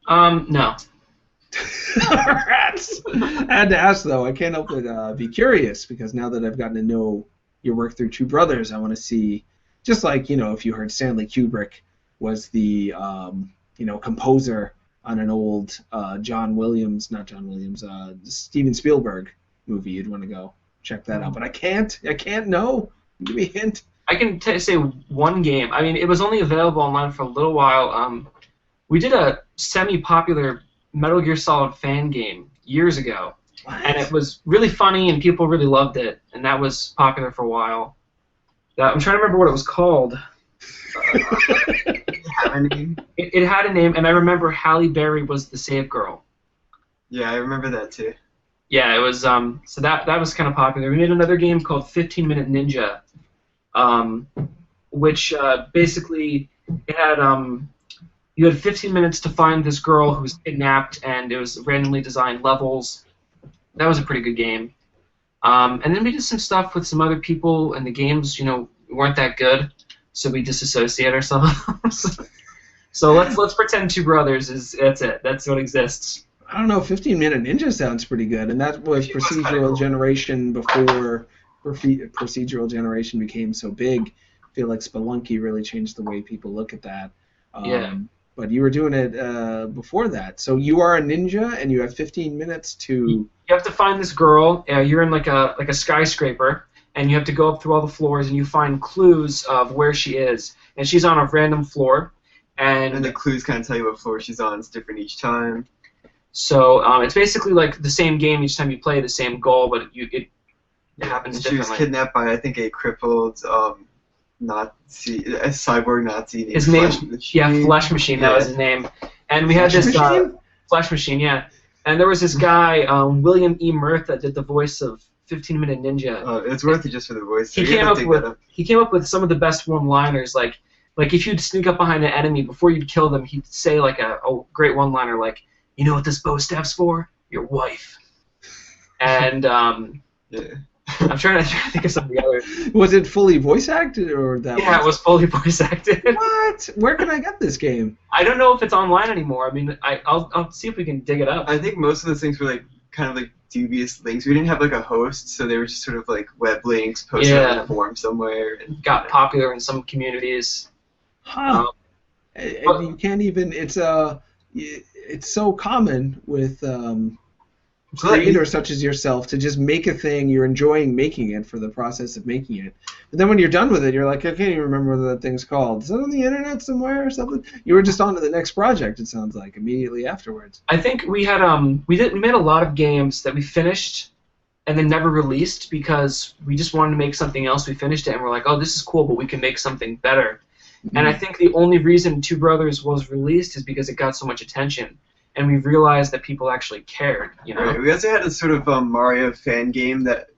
No. Rats. I had to ask though. I can't help but be curious because now that I've gotten to know your work through Two Brothers, I want to see, just like if you heard Stanley Kubrick was the composer on an old Steven Spielberg movie, you'd want to go check that out. But I can't know. Give me a hint. I can say one game. I mean, it was only available online for a little while. We did a semi-popular Metal Gear Solid fan game years ago, and it was really funny, and people really loved it, and that was popular for a while. I'm trying to remember what it was called. It had a name, and I remember Halle Berry was the save girl. Yeah, I remember that too. Yeah, it was. So that was kind of popular. We made another game called 15 Minute Ninja, which basically it had you had 15 minutes to find this girl who was kidnapped, and it was randomly designed levels. That was a pretty good game. And then we did some stuff with some other people, and the games, weren't that good, so we disassociate ourselves. So let's pretend Two Brothers that's it. That's what exists. I don't know. 15-Minute Ninja sounds pretty good, and that was procedural generation before procedural generation became so big. I feel like Spelunky really changed the way people look at that. Yeah. But you were doing it before that. So you are a ninja, and you have 15 minutes to... You have to find this girl. You're in like a skyscraper, and you have to go up through all the floors, and you find clues of where she is. And she's on a random floor. And the clues kind of tell you what floor she's on. It's different each time. So it's basically like the same game each time you play, the same goal, but it happens differently. She was kidnapped by, I think, a crippled... Nazi, a cyborg Nazi named his name, Flesh Machine. Yeah, Flesh Machine. That was his name. And we had this Flesh Machine, yeah. And there was this guy, William E. Murth, that did the voice of 15-Minute Ninja. It's worth it just for the voice. He came up with some of the best one-liners, like if you'd sneak up behind an enemy before you'd kill them, he'd say like a great one-liner, like, "You know what this bow staff's for? Your wife." And yeah. I'm trying to think of some of the other. Was it fully voice acted or that? Yeah, it was fully voice acted. What? Where can I get this game? I don't know if it's online anymore. I mean, I'll see if we can dig it up. I think most of those things were like kind of like dubious links. We didn't have like a host, so they were just sort of like web links posted on a forum somewhere. And got popular in some communities. Huh. And you can't even. It's so common with. Creators such as yourself to just make a thing, you're enjoying making it for the process of making it. But then when you're done with it, you're like, I can't even remember what that thing's called. Is that on the internet somewhere or something? You were just on to the next project, it sounds like, immediately afterwards. I think we had we made a lot of games that we finished and then never released because we just wanted to make something else. We finished it and we're like, oh, this is cool, but we can make something better. Mm-hmm. And I think the only reason Two Brothers was released is because it got so much attention. And we realized that people actually cared, Right. We also had a sort of Mario fan game that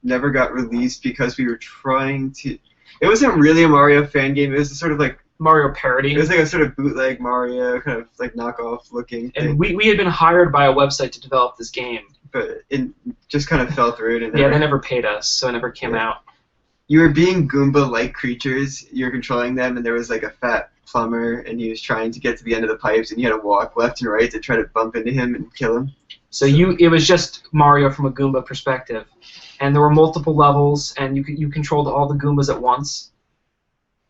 never got released because we were trying to... It wasn't really a Mario fan game. It was a sort of like... Mario parody. It was like a sort of bootleg Mario, kind of like knockoff looking thing. And we had been hired by a website to develop this game. But it just kind of fell through. And they never paid us, so it never came out. You were being Goomba-like creatures. You were controlling them, and there was like a fat plumber, and he was trying to get to the end of the pipes, and you had to walk left and right to try to bump into him and kill him. So it was just Mario from a Goomba perspective, and there were multiple levels, and you controlled all the Goombas at once,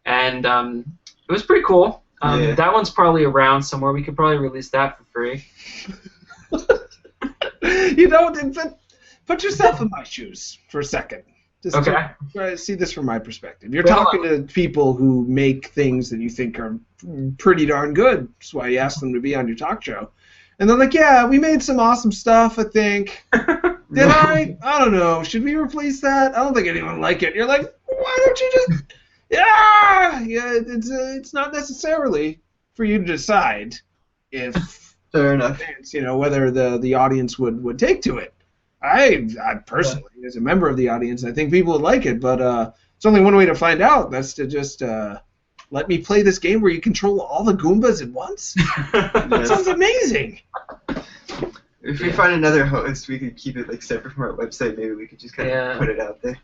and it was pretty cool. That one's probably around somewhere. We could probably release that for free. Put yourself in my shoes for a second. Just okay. Try to see this from my perspective. You're talking to people who make things that you think are pretty darn good. That's why you asked them to be on your talk show. And they're like, yeah, we made some awesome stuff, I think. Did I? I don't know. Should we replace that? I don't think anyone would like it. You're like, why don't you just... Yeah, it's not necessarily for you to decide if... Fair enough. Whether the audience would take to it. I personally, as a member of the audience, I think people would like it, but it's only one way to find out. That's to just let me play this game where you control all the Goombas at once. That sounds amazing. If we find another host, we could keep it like separate from our website. Maybe we could just kind of put it out there.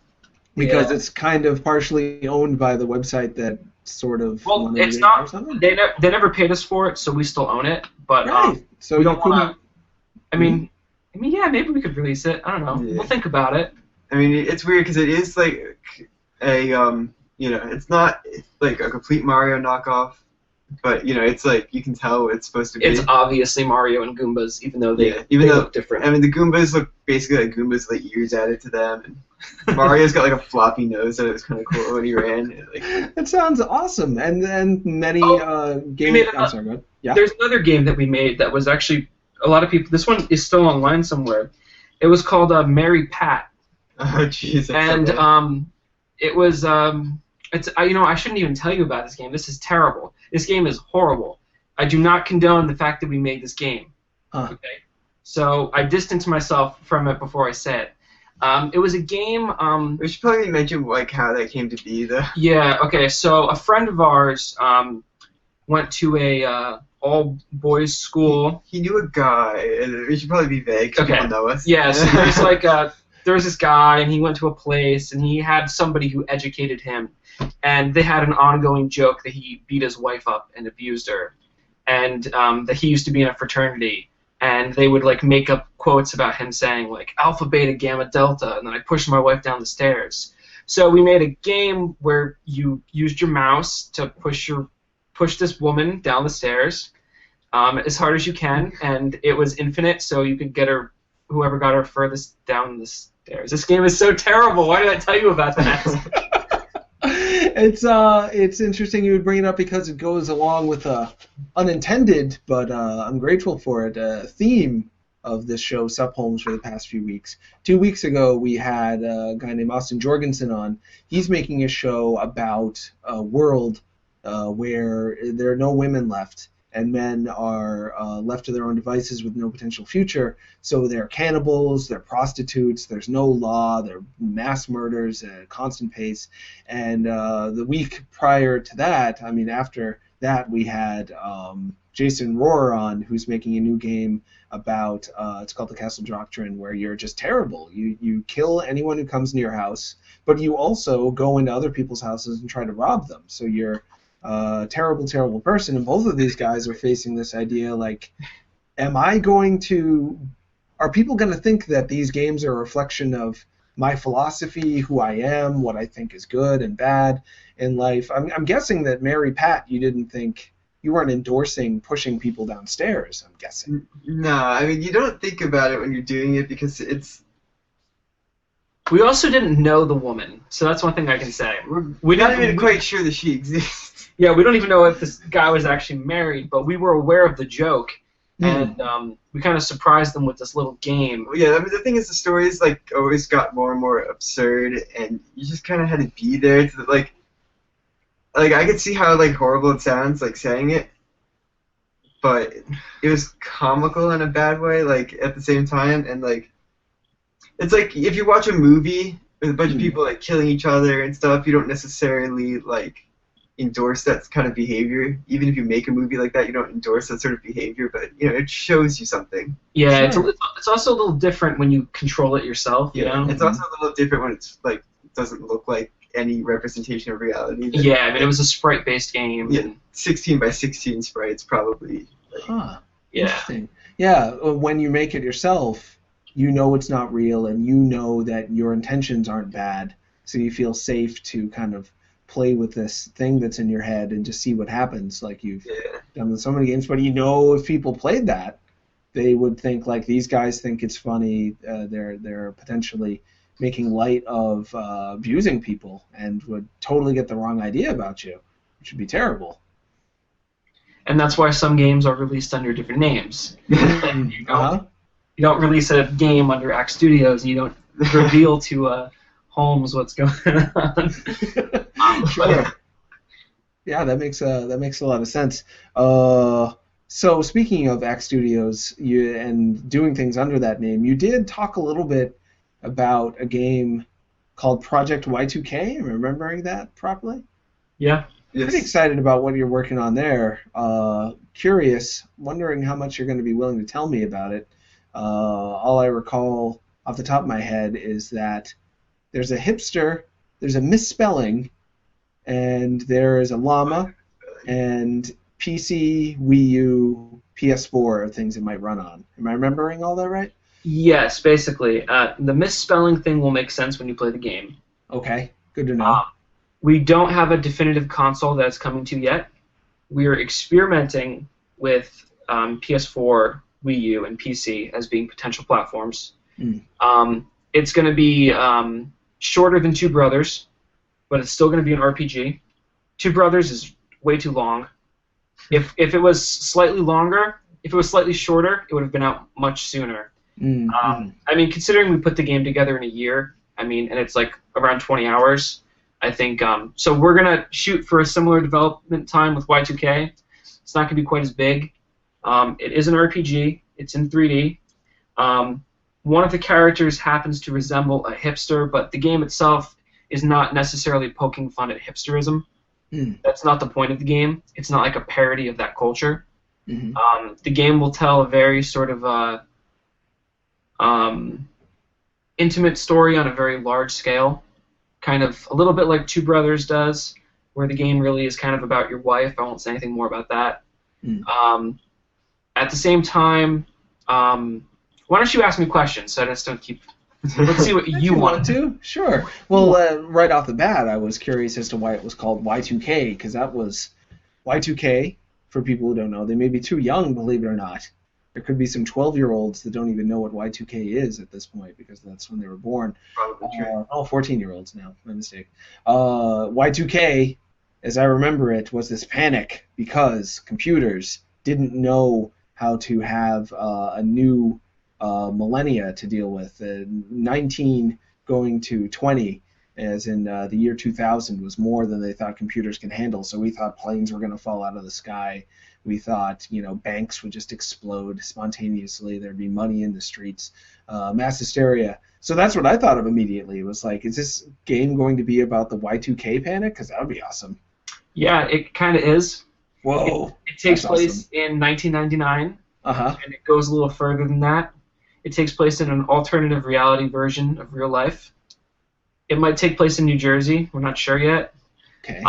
Because it's kind of partially owned by the website that sort of. Well, it's not. They never paid us for it, so we still own it. But right. So we don't want to. I mean, yeah, maybe we could release it. I don't know. Yeah. We'll think about it. I mean, it's weird because it is like a it's not like a complete Mario knockoff, but it's like you can tell what it's supposed to be. It's obviously Mario and Goombas, even though they look different. I mean, the Goombas look basically like Goombas with like ears added to them, and Mario's got like a floppy nose, so it was kind of cool when he ran. It sounds awesome, and then many games. I'm sorry, go ahead. Yeah. There's another game that we made that was actually a lot of people. This one is still online somewhere. It was called Mary Pat. Oh jeez. And it was I shouldn't even tell you about this game. This is terrible. This game is horrible. I do not condone the fact that we made this game. Okay. So I distanced myself from it before I say it. It was a game. We should probably mention like how that came to be, though. Yeah. Okay. So a friend of ours went to a all boys school. He knew a guy. We should probably be vague. 'Cause people know us. Yeah. So there's like there was this guy, and he went to a place, and he had somebody who educated him, and they had an ongoing joke that he beat his wife up and abused her, and that he used to be in a fraternity, and they would like make up quotes about him saying like alpha, beta, gamma, delta, and then I pushed my wife down the stairs. So we made a game where you used your mouse to push this woman down the stairs as hard as you can, and it was infinite, so you could get her, whoever got her furthest down the stairs. This game is so terrible. Why did I tell you about that? It's interesting you would bring it up because it goes along with a unintended, but I'm grateful for it, theme of this show, Sup Holmes, for the past few weeks. 2 weeks ago, we had a guy named Austin Jorgensen on. He's making a show about a world where there are no women left, and men are left to their own devices with no potential future. So they're cannibals, they're prostitutes, there's no law, they're mass murders at a constant pace. And the week prior to that, I mean, after that, we had Jason Rohrer on, who's making a new game about, it's called The Castle Doctrine, where you're just terrible. You kill anyone who comes near your house, but you also go into other people's houses and try to rob them. So you're terrible, terrible person, and both of these guys are facing this idea like, are people going to think that these games are a reflection of my philosophy, who I am, what I think is good and bad in life? I'm guessing that Mary Pat, you weren't endorsing pushing people downstairs, I'm guessing. No, I mean, you don't think about it when you're doing it because it's... We also didn't know the woman, so that's one thing I can say. We're not even quite sure that she exists. Yeah, we don't even know if this guy was actually married, but we were aware of the joke, and we kind of surprised them with this little game. Well, yeah, I mean, the thing is, the stories like always got more and more absurd, and you just kind of had to be there to like I could see how like horrible it sounds like saying it, but it was comical in a bad way, like at the same time, and like it's like if you watch a movie with a bunch of people like killing each other and stuff, you don't necessarily like endorse that kind of behavior. Even if you make a movie like that, you don't endorse that sort of behavior, but it shows you something. Yeah, Sure. it's also a little different when you control it yourself. You know? It's also a little different when it's like it doesn't look like any representation of reality. Yeah, I mean, it was a sprite-based game. Yeah, 16 by 16 sprites probably. Huh. Yeah. Interesting. Yeah, when you make it yourself, you know it's not real, and you know that your intentions aren't bad, so you feel safe to kind of play with this thing that's in your head and just see what happens, like you've done with so many games. But if people played that, they would think like these guys think it's funny. They're potentially making light of abusing people and would totally get the wrong idea about you, which would be terrible. And that's why some games are released under different names. You don't release a game under Axe Studios, and you don't reveal to Holmes what's going on. Sure. Yeah, that makes a lot of sense. So speaking of Axe Studios, and doing things under that name, you did talk a little bit about a game called Project Y2K. Am I remembering that properly? Yeah. Yes. Pretty excited about what you're working on there. Curious, wondering how much you're going to be willing to tell me about it. All I recall off the top of my head is that there's a hipster, there's a misspelling, and there is a llama, and PC, Wii U, PS4 are things it might run on. Am I remembering all that right? Yes, basically. The misspelling thing will make sense when you play the game. Okay, good to know. We don't have a definitive console that's coming to yet. We are experimenting with PS4, Wii U, and PC as being potential platforms. It's going to be shorter than Two Brothers, but it's still going to be an RPG. Two Brothers is way too long. If it was slightly longer, if it was slightly shorter, it would have been out much sooner. I mean, considering we put the game together in a year, and it's like around 20 hours, I think. So we're going to shoot for a similar development time with Y2K. It's not going to be quite as big. It is an RPG. It's in 3D. One of the characters happens to resemble a hipster, but the game itself is not necessarily poking fun at hipsterism. That's not the point of the game. It's not like a parody of that culture. The game will tell a very sort of intimate story on a very large scale, kind of a little bit like Two Brothers does, where the game really is kind of about your wife. I won't say anything more about that. At the same time, why don't you ask me questions so I just don't keep... Let's see what you want to. Sure. Well, right off the bat, I was curious as to why it was called Y2K, because that was Y2K, for people who don't know. They may be too young, believe it or not. There could be some 12-year-olds that don't even know what Y2K is at this point, because that's when they were born. Probably true. 14-year-olds now. My mistake. Y2K, as I remember it, was this panic because computers didn't know how to have a new millennia to deal with. 19 going to 20, as in the year 2000, was more than they thought computers can handle. So we thought planes were going to fall out of the sky. We thought, banks would just explode spontaneously. There'd be money in the streets, mass hysteria. So that's what I thought of immediately. It was like, is this game going to be about the Y2K panic? Because that would be awesome. Yeah, it kind of is. Whoa. It takes place in 1999, and it goes a little further than that. It takes place in an alternative reality version of real life. It might take place in New Jersey. We're not sure yet. Okay.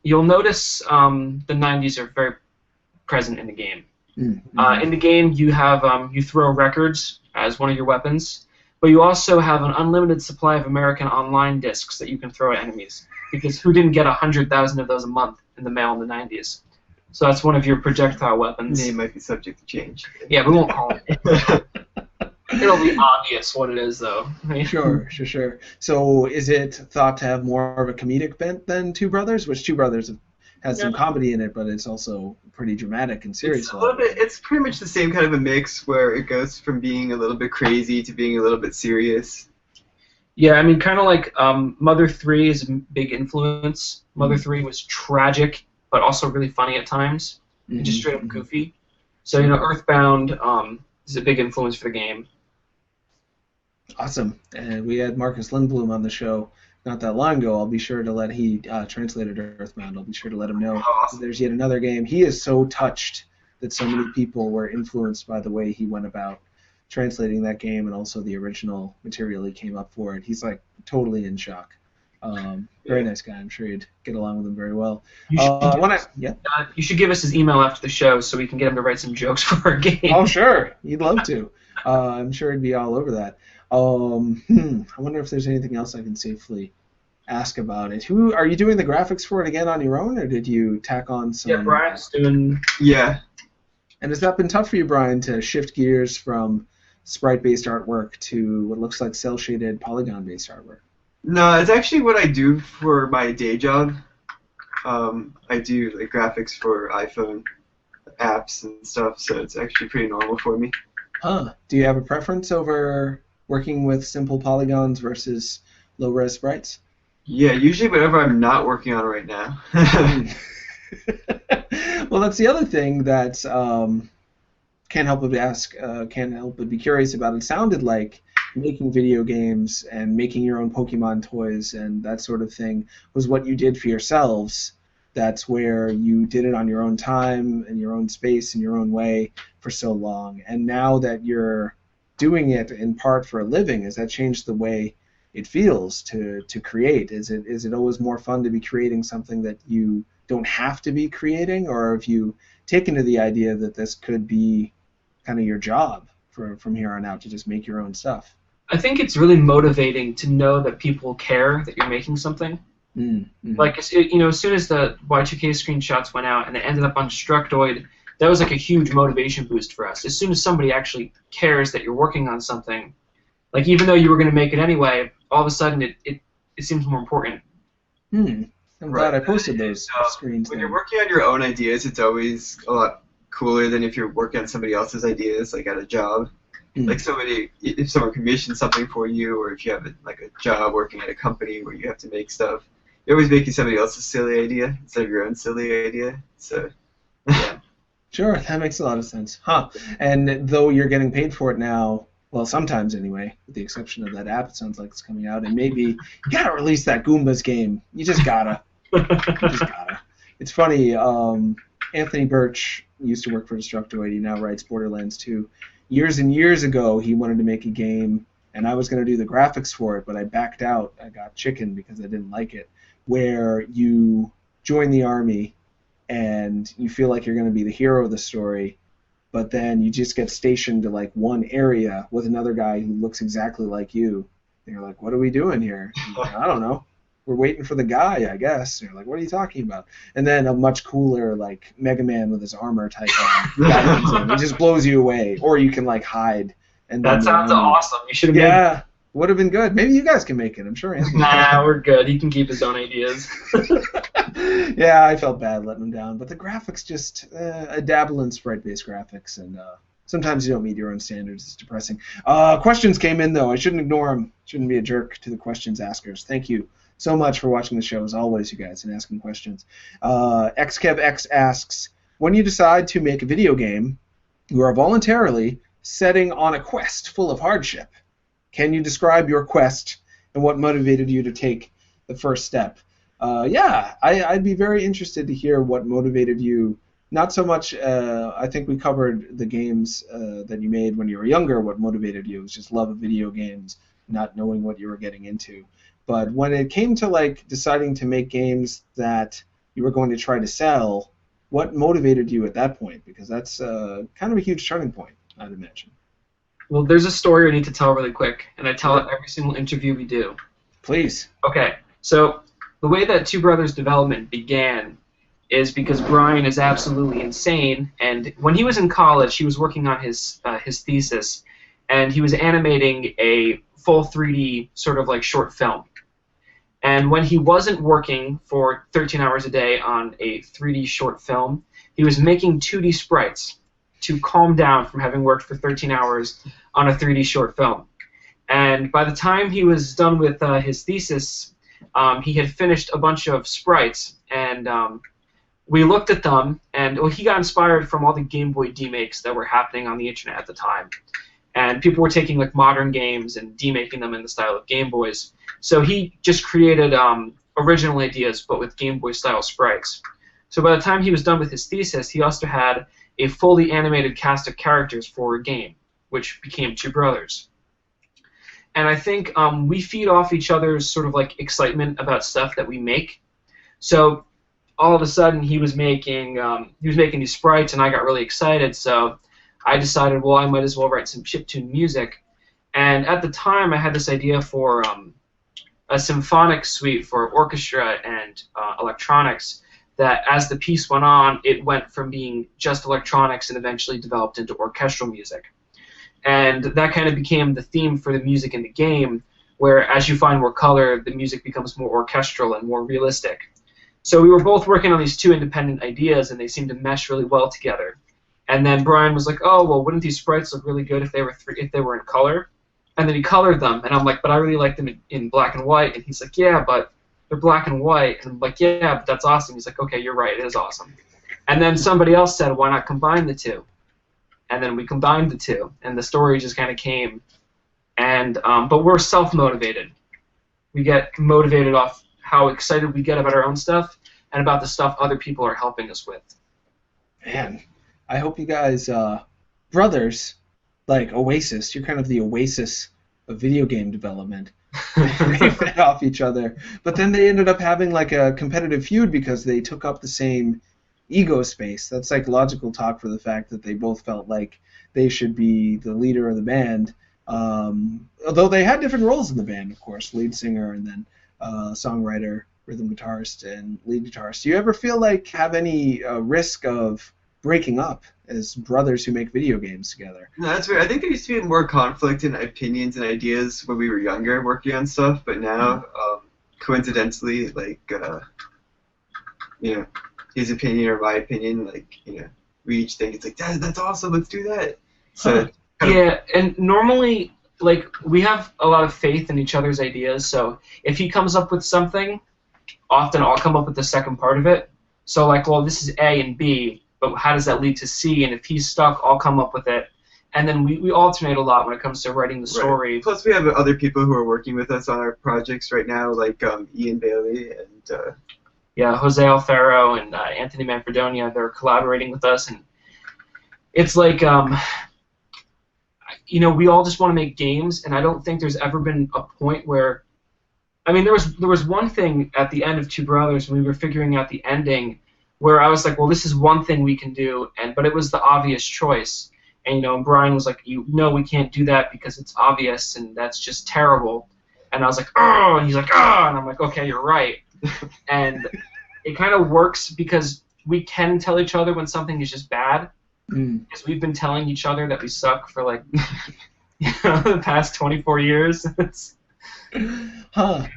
You'll notice the 90s are very present in the game. In the game, you have you throw records as one of your weapons, but you also have an unlimited supply of American Online discs that you can throw at enemies. Because who didn't get 100,000 of those a month in the mail in the 90s? So that's one of your projectile weapons. Name might be subject to change. Yeah, we won't call it. It'll be obvious what it is, though. Sure. So is it thought to have more of a comedic bent than Two Brothers? Which Two Brothers has some comedy in it, but it's also pretty dramatic and serious. It's a little bit. It's pretty much the same kind of a mix where it goes from being a little bit crazy to being a little bit serious. Yeah, kind of like Mother 3 is a big influence. Mother 3 was tragic, but also really funny at times, and just straight up goofy. So, Earthbound is a big influence for the game. Awesome. And we had Marcus Lindblom on the show not that long ago. I'll be sure to let he translated Earthbound. I'll be sure to let him know that there's yet another game. He is so touched that so many people were influenced by the way he went about translating that game and also the original material he came up for it. He's like totally in shock. Very nice guy. I'm sure you'd get along with him very well. You should give us his email after the show so we can get him to write some jokes for our game. Oh, sure. He'd love to. I'm sure he'd be all over that. I wonder if there's anything else I can safely ask about it. Are you doing the graphics for it again on your own, or did you tack on some... Yeah, Brian's doing... Yeah. And has that been tough for you, Brian, to shift gears from sprite-based artwork to what looks like cel-shaded polygon-based artwork? No, it's actually what I do for my day job. I do graphics for iPhone apps and stuff, so it's actually pretty normal for me. Huh. Do you have a preference over working with simple polygons versus low-res sprites? Yeah, usually whatever I'm not working on right now. Well, that's the other thing that can't help but be curious about. It sounded like making video games and making your own Pokemon toys and that sort of thing was what you did for yourselves. That's where you did it on your own time and your own space and your own way for so long. And now that you're doing it in part for a living, has that changed the way it feels to create. Is it always more fun to be creating something that you don't have to be creating, or have you taken to the idea that this could be kind of your job from here on out to just make your own stuff? I think it's really motivating to know that people care that you're making something. Mm-hmm. Like, as soon as the Y2K screenshots went out and it ended up on Destructoid, that was like a huge motivation boost for us. As soon as somebody actually cares that you're working on something, like even though you were going to make it anyway, all of a sudden it seems more important. I'm glad I posted those screens. When you're working on your own ideas, it's always a lot cooler than if you're working on somebody else's ideas, like at a job. Like if someone commissions something for you, or if you have a job working at a company where you have to make stuff, you're always making somebody else's silly idea instead of your own silly idea. So, yeah. Sure, that makes a lot of sense. Huh. And though you're getting paid for it now, well, sometimes anyway, with the exception of that app, it sounds like it's coming out, and maybe you gotta release that Goombas game. You just gotta. It's funny, Anthony Birch used to work for Destructoid. He now writes Borderlands 2. Years and years ago, he wanted to make a game, and I was going to do the graphics for it, but I backed out. I got chicken because I didn't like it, where you join the army, and you feel like you're going to be the hero of the story, but then you just get stationed to like one area with another guy who looks exactly like you, and you're like, what are we doing here? Like, I don't know. We're waiting for the guy, I guess. And you're like, what are you talking about? And then a much cooler, like, Mega Man with his armor type on guy comes in. It just blows you away. Or you can, like, hide. And that sounds awesome. You should have made it. Would have been good. Maybe you guys can make it. I'm sure Anthony Nah, we're good. He can keep his own ideas. Yeah, I felt bad letting him down. But the graphics just, a dabble in sprite-based graphics. And sometimes you don't meet your own standards. It's depressing. Questions came in, though. I shouldn't ignore them. Shouldn't be a jerk to the questions askers. Thank you so much for watching the show, as always, you guys, and asking questions. XKevX asks, when you decide to make a video game, you are voluntarily setting on a quest full of hardship. Can you describe your quest and what motivated you to take the first step? I'd be very interested to hear what motivated you. Not so much, I think we covered the games that you made when you were younger, what motivated you. It was just love of video games, not knowing what you were getting into. But when it came to like deciding to make games that you were going to try to sell, what motivated you at that point? Because that's kind of a huge turning point, I'd imagine. Well, there's a story I need to tell really quick, and I tell it every single interview we do. Please. Okay, so the way that Two Brothers development began is because Brian is absolutely insane, and when he was in college, he was working on his thesis, and he was animating a full 3D sort of like short film. And when he wasn't working for 13 hours a day on a 3D short film, he was making 2D sprites to calm down from having worked for 13 hours on a 3D short film. And by the time he was done with his thesis, he had finished a bunch of sprites, and we looked at them, and he got inspired from all the Game Boy demakes that were happening on the internet at the time. And people were taking like modern games and demaking them in the style of Game Boys. So he just created original ideas, but with Game Boy style sprites. So by the time he was done with his thesis, he also had a fully animated cast of characters for a game, which became Two Brothers. And I think we feed off each other's sort of like excitement about stuff that we make. So all of a sudden he was making these sprites, and I got really excited. So I decided, well, I might as well write some chiptune music. And at the time, I had this idea for a symphonic suite for orchestra and electronics that as the piece went on, it went from being just electronics and eventually developed into orchestral music. And that kind of became the theme for the music in the game, where as you find more color, the music becomes more orchestral and more realistic. So we were both working on these two independent ideas, and they seemed to mesh really well together. And then Brian was like, oh, well, wouldn't these sprites look really good if they were in color? And then he colored them, and I'm like, but I really like them in black and white. And he's like, yeah, but they're black and white. And I'm like, yeah, but that's awesome. He's like, okay, you're right, it is awesome. And then somebody else said, why not combine the two? And then we combined the two, and the story just kind of came. And but we're self-motivated. We get motivated off how excited we get about our own stuff and about the stuff other people are helping us with. Man, I hope you guys, brothers, like Oasis, you're kind of the Oasis of video game development. They fed off each other. But then they ended up having like a competitive feud because they took up the same ego space. That's psychological talk for the fact that they both felt like they should be the leader of the band. Although they had different roles in the band, of course, lead singer and then songwriter, rhythm guitarist, and lead guitarist. Do you ever feel like have any risk of breaking up as brothers who make video games together? No, that's weird. I think there used to be more conflict in opinions and ideas when we were younger working on stuff, but now, coincidentally, like, his opinion or my opinion, like, we each think it's like, that's awesome, let's do that. So, yeah, and normally, like, we have a lot of faith in each other's ideas, so if he comes up with something, often I'll come up with the second part of it. So, like, well, this is A and B, but how does that lead to C? And if he's stuck, I'll come up with it. And then we alternate a lot when it comes to writing the story. Right. Plus, we have other people who are working with us on our projects right now, like Ian Bailey and... Jose Alfaro and Anthony Manfredonia. They're collaborating with us, and it's like, we all just want to make games, and I don't think there's ever been a point where, I mean, there was one thing at the end of Two Brothers when we were figuring out the ending, where I was like, well, this is one thing we can do, but it was the obvious choice, and and Brian was like, we can't do that because it's obvious, and that's just terrible, and I was like, oh, and he's like, oh, and I'm like, okay, you're right. And it kind of works because we can tell each other when something is just bad. Because we've been telling each other that we suck for like the past 24 years.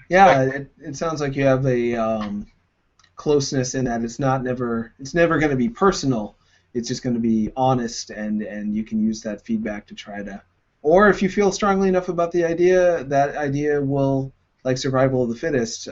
Yeah, it sounds like you have a closeness in that it's never going to be personal. It's just going to be honest, and you can use that feedback to try to, or if you feel strongly enough about the idea, that idea will, like survival of the fittest,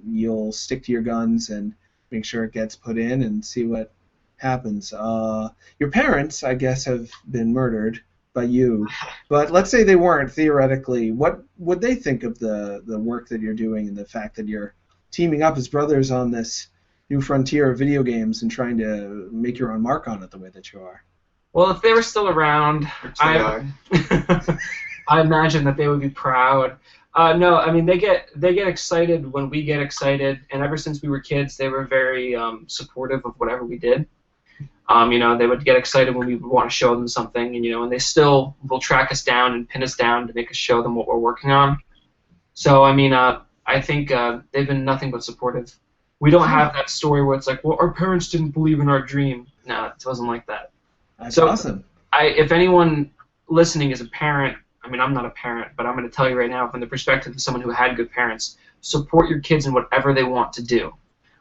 you'll stick to your guns and make sure it gets put in and see what happens. Your parents, I guess, have been murdered by you, but let's say they weren't, theoretically. What would they think of the work that you're doing and the fact that you're teaming up as brothers on this new frontier of video games and trying to make your own mark on it the way that you are? Well, if they were still around, I imagine that they would be proud. No, I mean they get excited when we get excited, and ever since we were kids, they were very supportive of whatever we did. They would get excited when we would want to show them something, and they still will track us down and pin us down to make us show them what we're working on. So I mean, I think they've been nothing but supportive. We don't have that story where it's like, well, our parents didn't believe in our dream. No, it wasn't like that. That's awesome. If anyone listening is a parent, I mean, I'm not a parent, but I'm going to tell you right now, from the perspective of someone who had good parents, support your kids in whatever they want to do.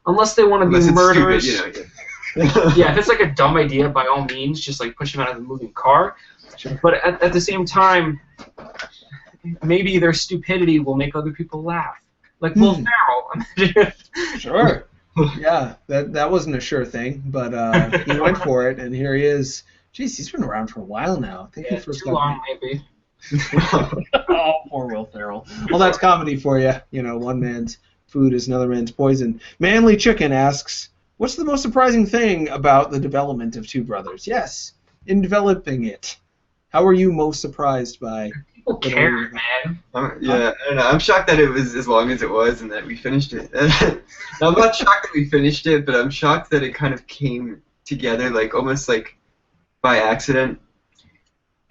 Unless they want to be murderers. Stupid, Yeah, if it's like a dumb idea, by all means, just like push them out of the moving car. Sure. But at the same time, maybe their stupidity will make other people laugh. Like Will Ferrell. Sure. Yeah, that wasn't a sure thing, but he went for it, and here he is. Jeez, he's been around for a while now. I think he first too long, maybe. Oh, poor Will Ferrell. Well, that's comedy for you. One man's food is another man's poison. Manly Chicken asks, what's the most surprising thing about the development of Two Brothers? Yes, in developing it. How are you most surprised by... People care, man. I don't know. I'm shocked that it was as long as it was and that we finished it. I'm not shocked that we finished it, but I'm shocked that it kind of came together, like almost like by accident.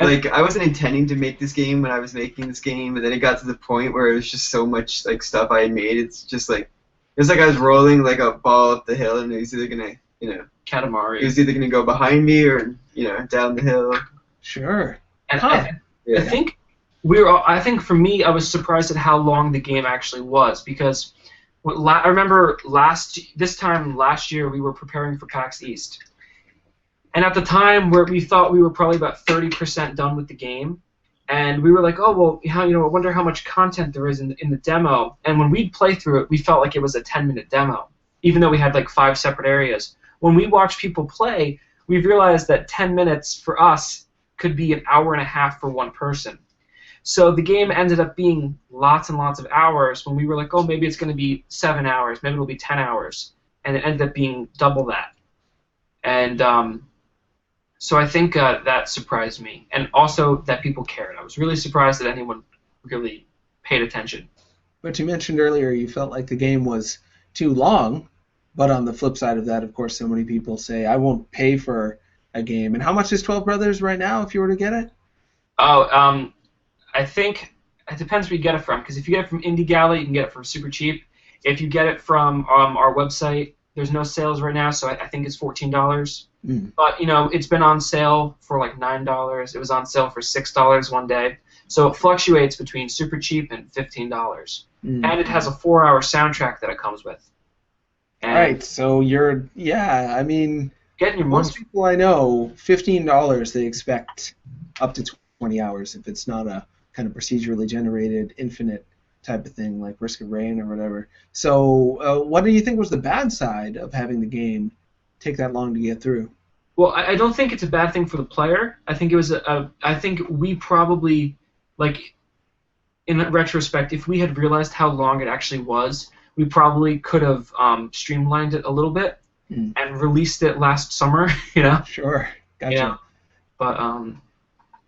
Like, I wasn't intending to make this game when I was making this game, but then it got to the point where it was just so much like stuff I had made. It's just like, it's like I was rolling like a ball up the hill, and it was either gonna, Katamari. It was either gonna go behind me or down the hill. Sure. And I think for me, I was surprised at how long the game actually was, because I remember this time last year we were preparing for PAX East. And at the time, we thought we were probably about 30% done with the game, and we were like, oh well, I wonder how much content there is in the demo. And when we'd play through it, we felt like it was a 10-minute demo, even though we had like 5 separate areas. When we watched people play, we've realized that 10 minutes for us could be an hour and a half for one person. So the game ended up being lots and lots of hours. When we were like, oh, maybe it's going to be 7 hours, maybe it'll be 10 hours, and it ended up being double that. And so I think that surprised me, and also that people cared. I was really surprised that anyone really paid attention. But you mentioned earlier you felt like the game was too long, but on the flip side of that, of course, so many people say, I won't pay for a game. And how much is 12 Brothers right now if you were to get it? Oh, I think it depends where you get it from, because if you get it from Indie Galley, you can get it for super cheap. If you get it from our website, there's no sales right now, so I think it's $14. But, it's been on sale for like $9. It was on sale for $6 one day. So it fluctuates between super cheap and $15. And it has a 4-hour soundtrack that it comes with. And Right, so getting your most money. people I know, $15 they expect up to 20 hours if it's not a kind of procedurally generated infinite type of thing like Risk of Rain or whatever. So what do you think was the bad side of having the game take that long to get through? Well, I don't think it's a bad thing for the player. I think it was I think we probably, like, in retrospect, if we had realized how long it actually was, we probably could have streamlined it a little bit and released it last summer, Sure, gotcha. Yeah. But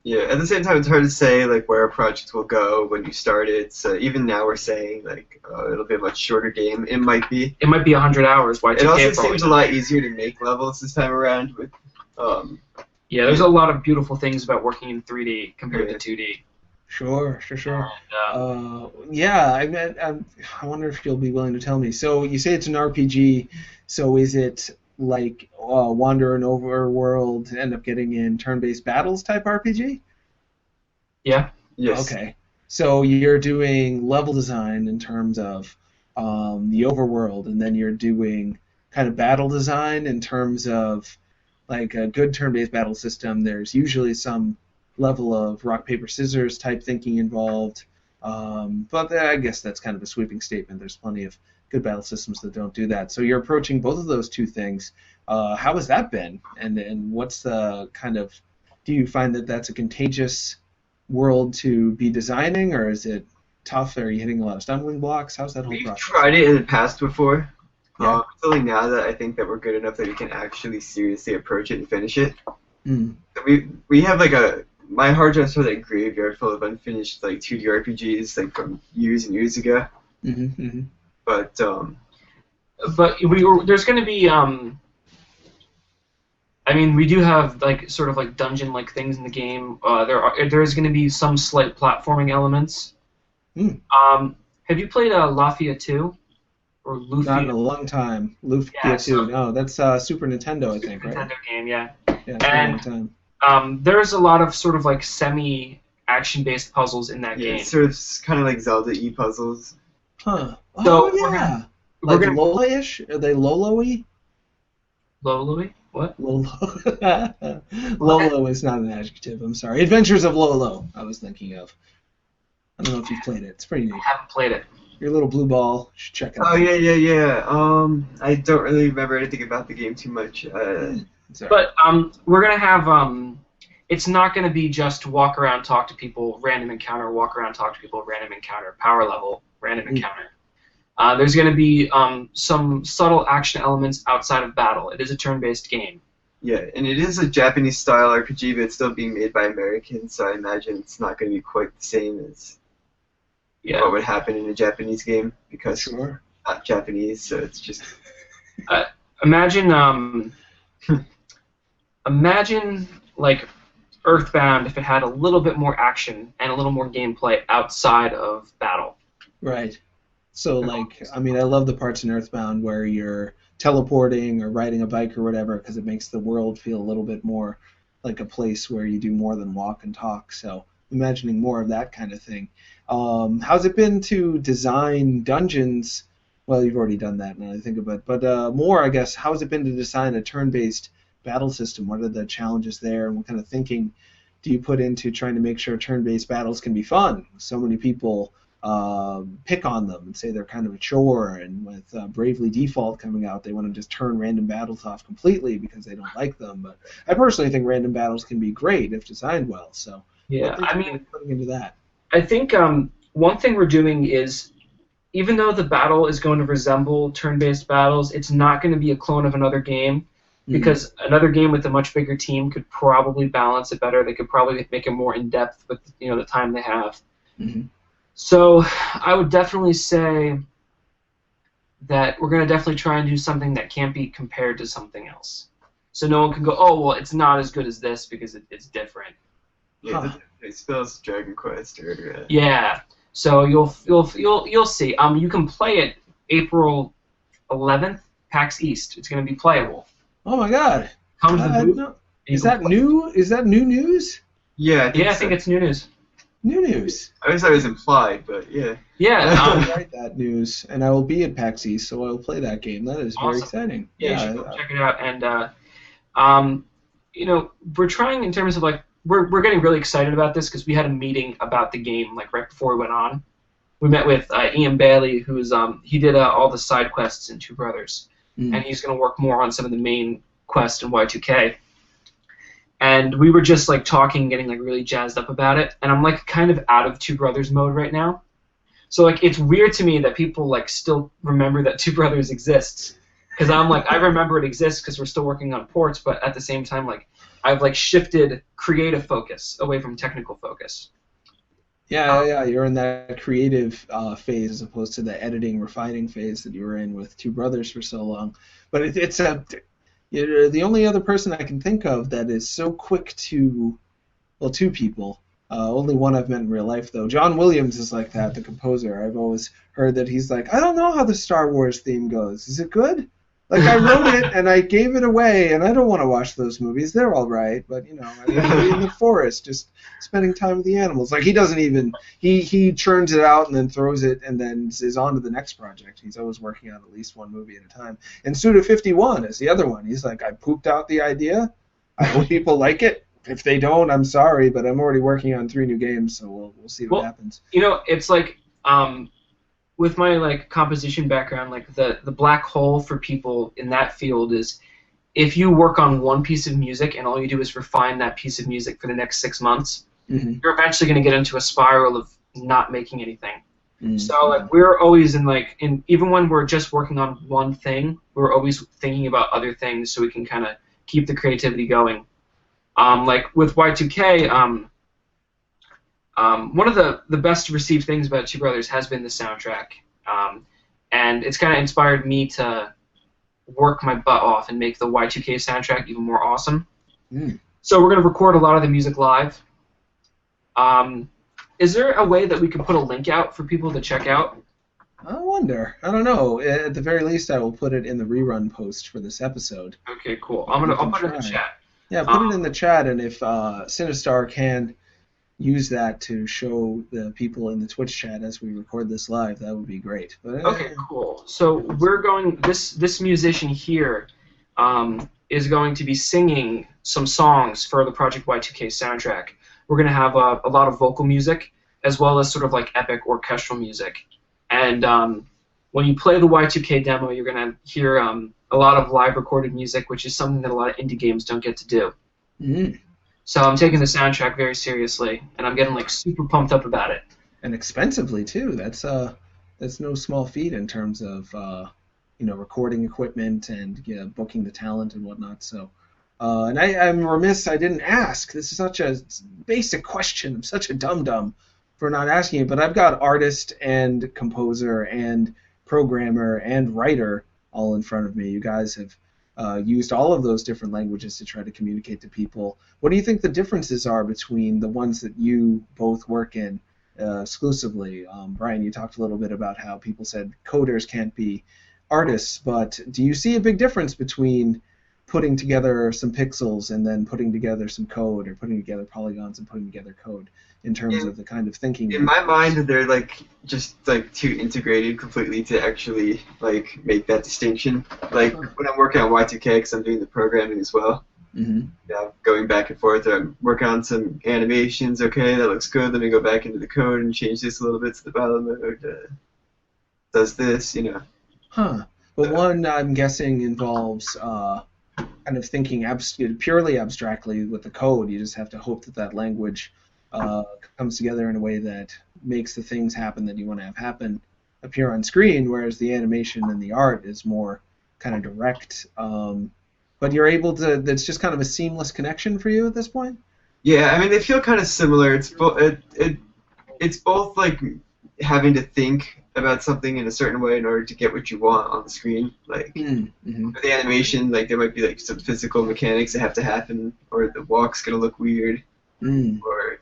Yeah, at the same time, it's hard to say like where a project will go when you start it. So even now, we're saying like it'll be a much shorter game. It might be. it might be 100 hours. It also seems a lot easier to make levels this time around. With Yeah, there's a lot of beautiful things about working in 3D compared Yeah. to 2D. Sure. And, I wonder if you'll be willing to tell me. So you say it's an RPG. So is it like Wander and Overworld end up getting in turn-based battles type RPG? yeah. yes. Okay. So you're doing level design in terms of the overworld, and then you're doing kind of battle design in terms of like a good turn-based battle system. There's usually some level of rock, paper, scissors type thinking involved. But I guess that's kind of a sweeping statement. There's plenty of good battle systems that don't do that. So you're approaching both of those two things. How has that been? And what's the kind of, do you find that that's a contagious world to be designing, or is it tough? Are you hitting a lot of stumbling blocks? How's that whole We've process? tried it in the past before. Yeah. It's only now that I think that we're good enough that we can actually seriously approach it and finish it. Mm. We have like my hard drive's sort of like graveyard full of unfinished like 2D RPGs like from years and years ago. Mm-hmm, mm-hmm. But But there's going to be we do have like sort of like dungeon-like things in the game. There's going to be some slight platforming elements. Have you played Lufia 2 or Lufia? Not in a long time. Lufia Yeah, 2. No, that's Super Nintendo, I think, right? Nintendo game, yeah. Yeah, it's been a long time. There's a lot of sort of like semi-action-based puzzles in that yeah, game. it's sort of kind of like Zelda E puzzles. Huh. So Oh, we're yeah. we're Like gonna- Lola-ish? Are they Lolo-y? Louie? What? Lolo. Lolo is not an adjective, I'm sorry. Adventures of Lolo, I was thinking of. I don't know if you've played it. It's pretty neat. I haven't played it. Your little blue ball. You should check it out. Oh yeah. I don't really remember anything about the game too much. Sorry. But we're gonna have it's not gonna be just walk around, talk to people, random encounter, walk around, talk to people, random encounter, power level, random encounter. There's gonna be some subtle action elements outside of battle. It is a turn-based game. Yeah, and it is a Japanese-style RPG, but it's still being made by Americans, so I imagine it's not going to be quite the same as Yeah. what would happen in a Japanese game, because Sure. it's not Japanese, so it's just... Imagine like Earthbound if it had a little bit more action and a little more gameplay outside of battle. Right. So, like, I love the parts in Earthbound where you're teleporting or riding a bike or whatever, because it makes the world feel a little bit more like a place where you do more than walk and talk. So, imagining more of that kind of thing. How's it been to design dungeons? Well, you've already done that now I think about it. But more, I guess, how's it been to design a turn-based battle system? What are the challenges there, and what kind of thinking do you put into trying to make sure turn-based battles can be fun? So many people pick on them and say they're kind of a chore, and with Bravely Default coming out, they want to just turn random battles off completely because they don't like them. But I personally think random battles can be great if designed well. So Yeah, what are you putting into that? I think one thing we're doing is, even though the battle is going to resemble turn-based battles, it's not going to be a clone of another game, because another game with a much bigger team could probably balance it better. They could probably make it more in-depth with the time they have. Mm-hmm. So I would definitely say that we're going to definitely try and do something that can't be compared to something else. So no one can go, oh, well, it's not as good as this because it's different. Yeah, Huh. it spells Dragon Quest or. Yeah. So you'll see. You can play it April 11th, PAX East. It's going to be playable. Oh my God! Comes with booth. No. and you Is can that play. new? Is that new news? Yeah, I think Yeah, I so. think it's new news. New news. I always thought it was implied, but yeah. Yeah. I will write that news, and I will be at PAX East, so I will play that game. That is very Awesome. exciting. Yeah, you should go check it out. And we're trying in terms of like we're getting really excited about this because we had a meeting about the game like right before we went on. We met with Ian Bailey, who's he did all the side quests in Two Brothers, Mm. and he's going to work more on some of the main quests in Y2K. And we were just like talking, getting like really jazzed up about it. And I'm like kind of out of Two Brothers mode right now. So like it's weird to me that people like still remember that Two Brothers exists. Because I'm like I remember it exists because we're still working on ports, but at the same time like I've like shifted creative focus away from technical focus. Yeah, you're in that creative phase as opposed to the editing, refining phase that you were in with Two Brothers for so long. But you're the only other person I can think of that is so quick to, well, two people. Only one I've met in real life, though. John Williams is like that, the composer. I've always heard that he's like, I don't know how the Star Wars theme goes. Is it good? Like, I wrote it, and I gave it away, and I don't want to watch those movies. They're all right, but, I want to be in the forest just spending time with the animals. Like, he doesn't even, he churns it out and then throws it and then is on to the next project. He's always working on at least one movie at a time. And Suda51 is the other one. He's like, I pooped out the idea. I hope people like it. If they don't, I'm sorry, but I'm already working on 3 new games, so we'll see what happens. It's like with my like composition background, like the black hole for people in that field is if you work on one piece of music and all you do is refine that piece of music for the next 6 months, you're eventually going to get into a spiral of not making anything. So like we're always even when we're just working on one thing, we're always thinking about other things so we can kind of keep the creativity going. Like with Y2K, one of the best received things about Two Brothers has been the soundtrack, and it's kind of inspired me to work my butt off and make the Y2K soundtrack even more awesome. So we're going to record a lot of the music live. Is there a way that we could put a link out for people to check out? I wonder. I don't know. At the very least, I will put it in the rerun post for this episode. Okay, cool. I'll put it in the chat. Yeah, put it in the chat, and if Sinistar can use that to show the people in the Twitch chat as we record this live, that would be great. But, Okay, cool. So we're going. This musician here is going to be singing some songs for the Project Y2K soundtrack. We're going to have a lot of vocal music as well as sort of like epic orchestral music. And when you play the Y2K demo, you're going to hear a lot of live recorded music, which is something that a lot of indie games don't get to do. So I'm taking the soundtrack very seriously, and I'm getting like super pumped up about it. And expensively too. That's no small feat in terms of recording equipment and booking the talent and whatnot. So, and I'm remiss I didn't ask. This is such a basic question. I'm such a dum-dum for not asking it. But I've got artist and composer and programmer and writer all in front of me. You guys have used all of those different languages to try to communicate to people. What do you think the differences are between the ones that you both work in exclusively? Brian, you talked a little bit about how people said coders can't be artists, but do you see a big difference between putting together some pixels and then putting together some code, or putting together polygons and putting together code in terms of the kind of thinking? In my mind, they're just too integrated completely to actually make that distinction. Like when I'm working on Y2K, because I'm doing the programming as well. Going back and forth. I'm working on some animations. Okay, that looks good. Let me go back into the code and change this a little bit to the battle mode. Does this, Huh. But one, I'm guessing, involves kind of thinking purely abstractly with the code. You just have to hope that language comes together in a way that makes the things happen that you want to have happen appear on screen, whereas the animation and the art is more kind of direct. But you're able to, that's just kind of a seamless connection for you at this point? Yeah, I mean, they feel kind of similar. It's both having to think about something in a certain way in order to get what you want on the screen. Like Mm-hmm. for the animation, like there might be like some physical mechanics that have to happen, or the walk's gonna look weird, Mm. or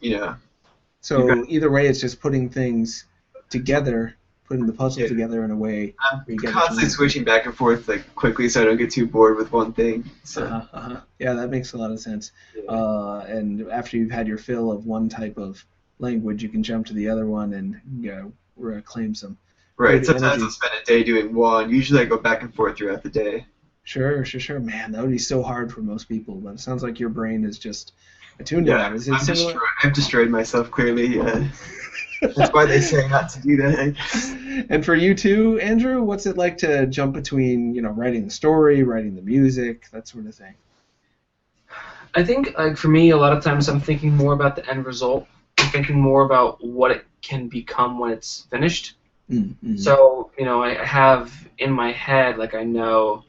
So either way, it's just putting things together, putting the puzzle Yeah. together in a way. I'm where you get what you constantly want. switching back and forth like quickly so I don't get too bored with one thing. So Yeah, that makes a lot of sense. yeah. And after you've had your fill of one type of language, you can jump to the other one and claim some. Right. good Sometimes energy. I'll spend a day doing one. Usually I go back and forth throughout the day. Sure. Man, that would be so hard for most people. But it sounds like your brain is just attuned to Yeah, that. Is it similar? I've destroyed myself clearly. That's why they say not to do that, I guess. And for you too, Andrew, what's it like to jump between, writing the story, writing the music, that sort of thing? I think, like, for me, a lot of times I'm thinking more about the end result. I'm thinking more about what it can become when it's finished. Mm-hmm. So, I have in my head, like, I know,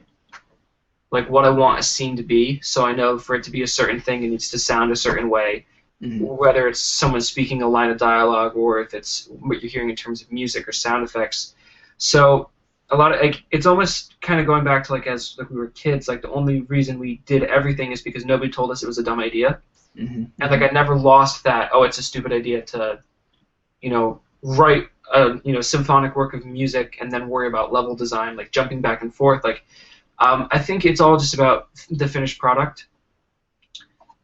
like, what I want a scene to be. So I know for it to be a certain thing, it needs to sound a certain way. Mm-hmm. Whether it's someone speaking a line of dialogue or if it's what you're hearing in terms of music or sound effects. So a lot of, like, it's almost kind of going back to, like, as like we were kids, like, the only reason we did everything is because nobody told us it was a dumb idea. Mm-hmm. And, like, I never lost that, oh, it's a stupid idea to, write a, symphonic work of music and then worry about level design, like, jumping back and forth. Like, I think it's all just about the finished product.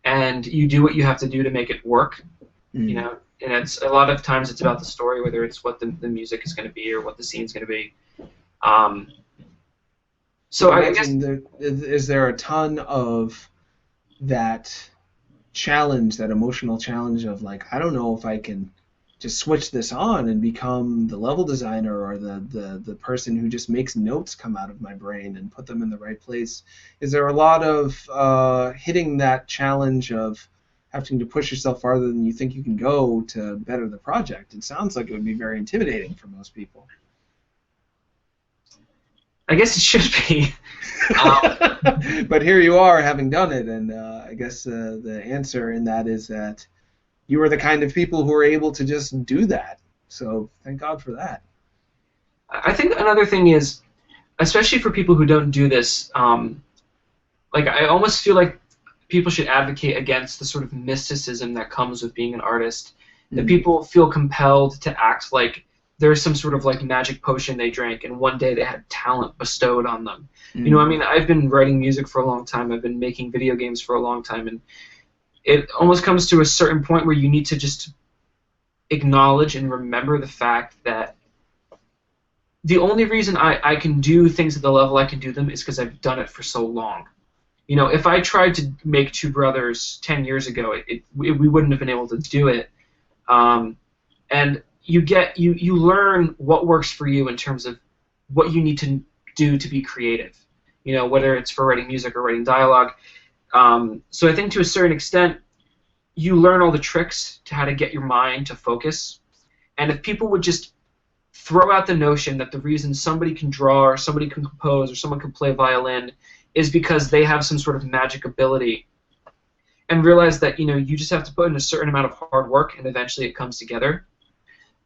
And you do what you have to do to make it work, Mm-hmm. And it's a lot of times it's about the story, whether it's what the music is going to be or what the scene's going to be. So I guess Is there a ton of that challenge, that emotional challenge of, like, I don't know if I can just switch this on and become the level designer or the person who just makes notes come out of my brain and put them in the right place? Is there a lot of hitting that challenge of having to push yourself farther than you think you can go to better the project? It sounds like it would be very intimidating for most people. I guess it should be. But here you are, having done it, and I guess the answer in that is that you are the kind of people who are able to just do that. So thank God for that. I think another thing is, especially for people who don't do this, like, I almost feel like people should advocate against the sort of mysticism that comes with being an artist. That Mhm. people feel compelled to act like there's some sort of, like, magic potion they drank and one day they had talent bestowed on them. Mm. I mean, I've been writing music for a long time. I've been making video games for a long time, and it almost comes to a certain point where you need to just acknowledge and remember the fact that the only reason I can do things at the level I can do them is because I've done it for so long. If I tried to make Two Brothers 10 years ago, we wouldn't have been able to do it. And you learn what works for you in terms of what you need to do to be creative. Whether it's for writing music or writing dialogue. So I think to a certain extent, you learn all the tricks to how to get your mind to focus. And if people would just throw out the notion that the reason somebody can draw or somebody can compose or someone can play violin is because they have some sort of magic ability, and realize that you just have to put in a certain amount of hard work and eventually it comes together.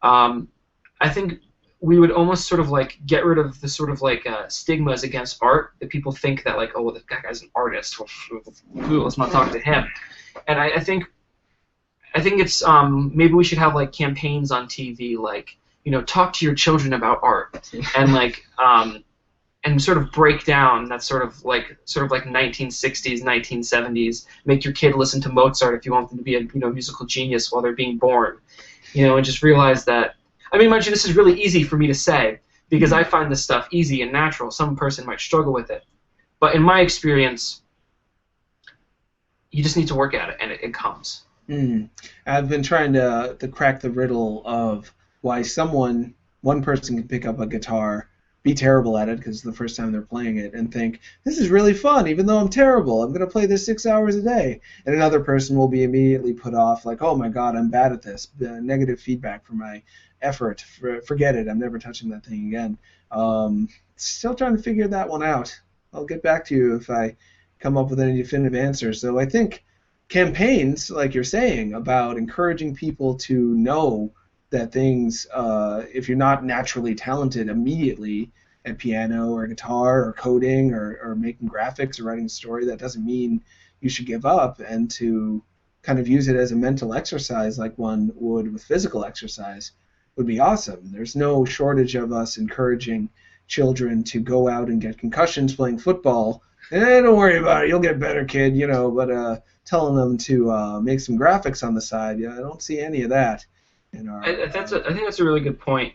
I think we would almost sort of, like, get rid of the sort of, like, stigmas against art that people think that, like, oh, that guy's an artist. Well, let's not talk to him. And I think it's maybe we should have, like, campaigns on TV, like, talk to your children about art, and, like, and sort of break down that sort of like 1960s, 1970s. Make your kid listen to Mozart if you want them to be a musical genius while they're being born, and just realize that. I mean, mind you, this is really easy for me to say because I find this stuff easy and natural. Some person might struggle with it, but in my experience, you just need to work at it, and it comes. I've been trying to crack the riddle of why one person can pick up a guitar, be terrible at it because it's the first time they're playing it, and think, this is really fun, even though I'm terrible. I'm going to play this 6 hours a day. And another person will be immediately put off, like, oh my God, I'm bad at this. Negative feedback for my effort. Forget it. I'm never touching that thing again. Still trying to figure that one out. I'll get back to you if I come up with any definitive answers. So I think campaigns, like you're saying, about encouraging people to know that things, if you're not naturally talented immediately at piano or guitar or coding or making graphics or writing a story, that doesn't mean you should give up, and to kind of use it as a mental exercise like one would with physical exercise would be awesome. There's no shortage of us encouraging children to go out and get concussions playing football. Don't worry about it, you'll get better, kid, but telling them to make some graphics on the side, I don't see any of that in our... I think that's a really good point.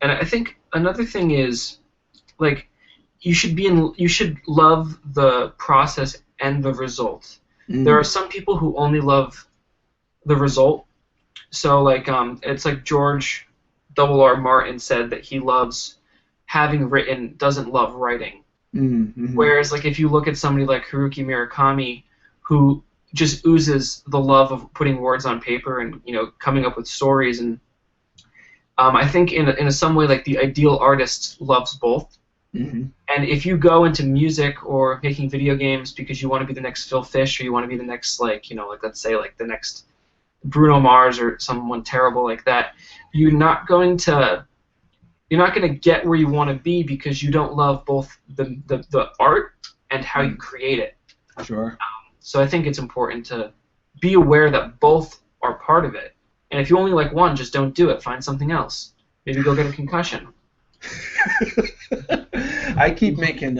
And I think another thing is, like, you should love the process and the result. There are some people who only love the result. So, like, it's like George R.R. Martin said that he loves having written, doesn't love writing. Mm-hmm. Whereas, like, if you look at somebody like Haruki Murakami, who just oozes the love of putting words on paper and, coming up with stories, and I think in some way, like, the ideal artist loves both. Mm-hmm. And if you go into music or making video games because you want to be the next Phil Fish, or you want to be the next, like, let's say, like, the next Bruno Mars or someone terrible like that, you're not going to get where you want to be because you don't love both the art and how you create it. Sure. So I think it's important to be aware that both are part of it. And if you only like one, just don't do it. Find something else. Maybe go get a concussion. I keep making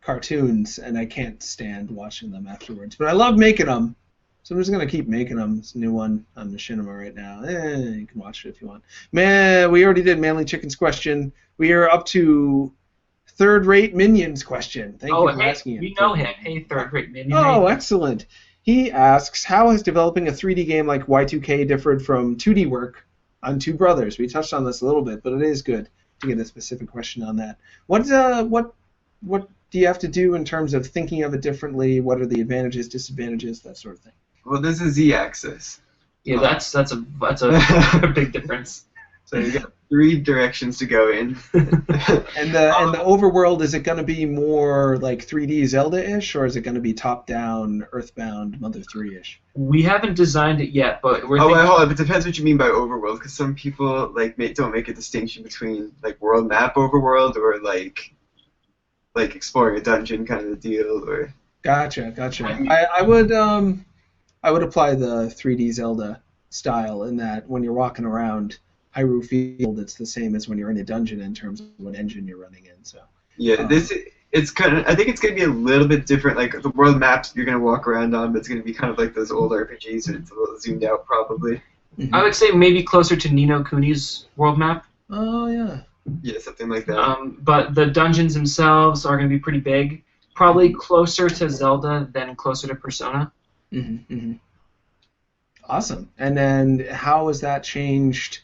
cartoons, and I can't stand watching them afterwards. But I love making them, so I'm just going to keep making them. It's a new one on Machinima right now. You can watch it if you want. Man, we already did Manly Chicken's question. We are up to Third-Rate Minions question. Thank you for asking it. You know him. Hey, Third-Rate Minion. Oh, excellent. He asks, how has developing a 3D game like Y2K differed from 2D work on Two Brothers? We touched on this a little bit, but it is good to get a specific question on that. What do you have to do in terms of thinking of it differently? What are the advantages, disadvantages, that sort of thing? Well, there's a Z-axis. Yeah, that's a big difference. So you got 3 directions to go in. And the overworld, is it going to be more like 3D Zelda-ish, or is it going to be top-down, Earthbound, Mother 3-ish? We haven't designed it yet, but we're wait, hold on. It depends what you mean by overworld, because some people don't make a distinction between like world map overworld or like exploring a dungeon kind of a deal. Or Gotcha. I would apply the 3D Zelda style in that when you're walking around Hyrule Field, it's the same as when you're in a dungeon in terms of what engine you're running in. So yeah, it's kind of, I think it's going to be a little bit different. Like the world maps you're going to walk around on, but it's going to be kind of like those old RPGs, and it's a little zoomed out probably. Mm-hmm. I would say maybe closer to Ni no Kuni's world map. Oh yeah. Yeah, something like that. But the dungeons themselves are going to be pretty big. Probably closer to Zelda than closer to Persona. Mm-hmm. Mm-hmm. Awesome. And then how has that changed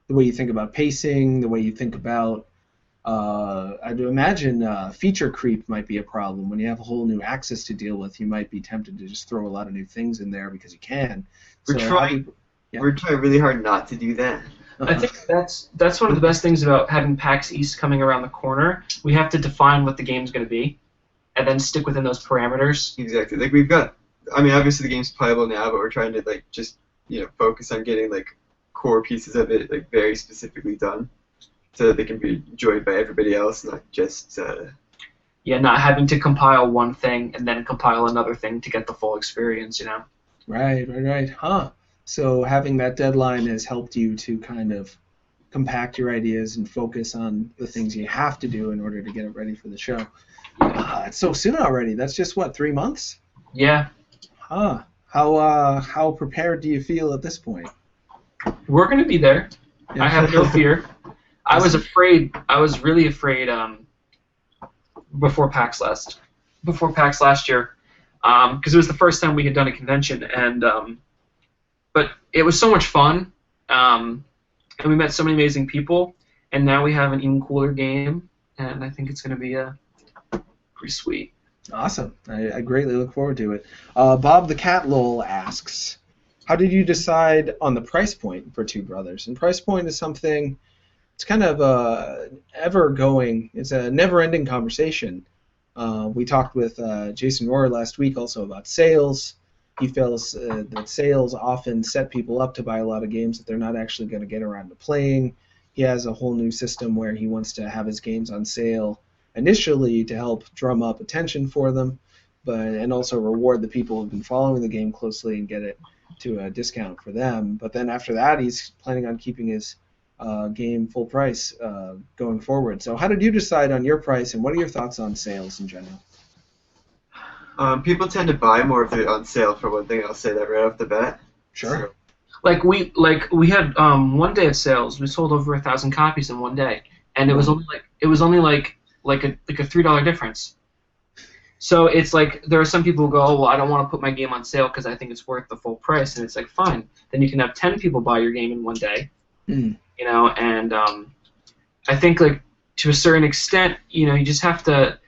the way you think about pacing, the way you think about, I'd imagine feature creep might be a problem. When you have a whole new axis to deal with, you might be tempted to just throw a lot of new things in there because you can. We're trying really hard not to do that. I think that's one of the best things about having PAX East coming around the corner. We have to define what the game's going to be, and then stick within those parameters. Exactly. Like we've got, I mean, obviously the game's playable now, but we're trying to just focus on getting core pieces of it very specifically done, so that they can be enjoyed by everybody else, not just. Not having to compile one thing and then compile another thing to get the full experience. Right. Huh. So having that deadline has helped you to kind of compact your ideas and focus on the things you have to do in order to get it ready for the show. It's so soon already. That's just, 3 months? Yeah. Huh. How prepared do you feel at this point? We're going to be there. Yeah. I have no fear. I was really afraid before PAX last year, because it was the first time we had done a convention, and but it was so much fun, and we met so many amazing people, and now we have an even cooler game, and I think it's going to be pretty sweet. Awesome. I greatly look forward to it. Bob the Cat Lol asks, how did you decide on the price point for Two Brothers? And price point is something, it's kind of ever-going, it's a never-ending conversation. We talked with Jason Rohrer last week also about sales. he feels that sales often set people up to buy a lot of games that they're not actually going to get around to playing. He has a whole new system where he wants to have his games on sale initially to help drum up attention for them, and also reward the people who've been following the game closely and get it to a discount for them. But then after that, he's planning on keeping his game full price going forward. So how did you decide on your price, and what are your thoughts on sales in general? People tend to buy more if they're on sale, for one thing. I'll say that right off the bat. Sure. Like we had one day of sales. We sold over 1,000 copies in one day, and it was only like a $3 difference. So it's like there are some people who go, oh well, I don't want to put my game on sale because I think it's worth the full price, and it's like fine, then you can have 10 people buy your game in one day, you know, and I think like to a certain extent, you know, you just have to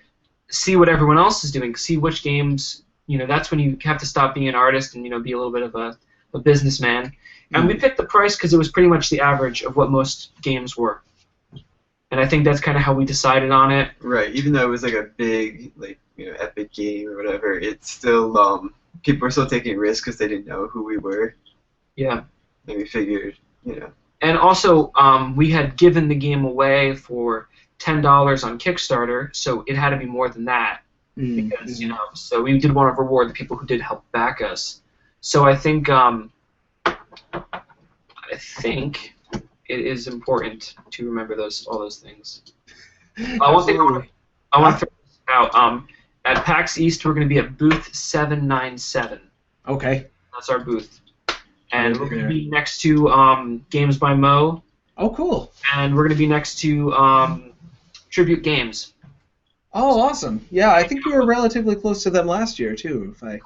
see what everyone else is doing, see which games, you know, that's when you have to stop being an artist and, you know, be a little bit of a businessman. And we picked the price because it was pretty much the average of what most games were. And I think that's kind of how we decided on it. Right. Even though it was like a big, like, you know, epic game or whatever, it's still, people were still taking risks because they didn't know who we were. Yeah. And we figured, you know. And also, we had given the game away for $10 on Kickstarter, so it had to be more than that. Because, you know, so we did want to reward the people who did help back us. So I think, it is important to remember all those things. One thing I want to throw this out. At PAX East, we're going to be at booth 797. Okay. That's our booth. And we're going to be next to Games by Mo. Oh, cool. And we're going to be next to Tribute Games. Oh, awesome. Yeah, I think we were relatively close to them last year, too, if I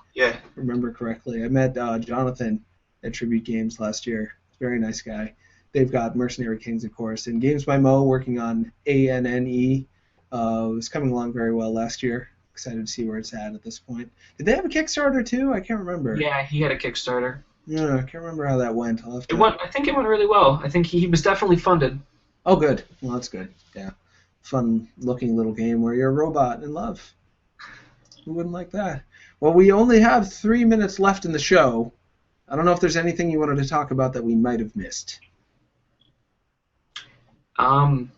remember correctly. I met Jonathan at Tribute Games last year. Very nice guy. They've got Mercenary Kings, of course, and Games by Mo working on ANNE was coming along very well last year. Excited to see where it's at this point. Did they have a Kickstarter, too? I can't remember. Yeah, he had a Kickstarter. Yeah, I can't remember how that went. I think it went really well. I think he was definitely funded. Oh, good. Well, that's good. Yeah. Fun-looking little game where you're a robot in love. Who wouldn't like that? Well, we only have 3 minutes left in the show. I don't know if there's anything you wanted to talk about that we might have missed. No,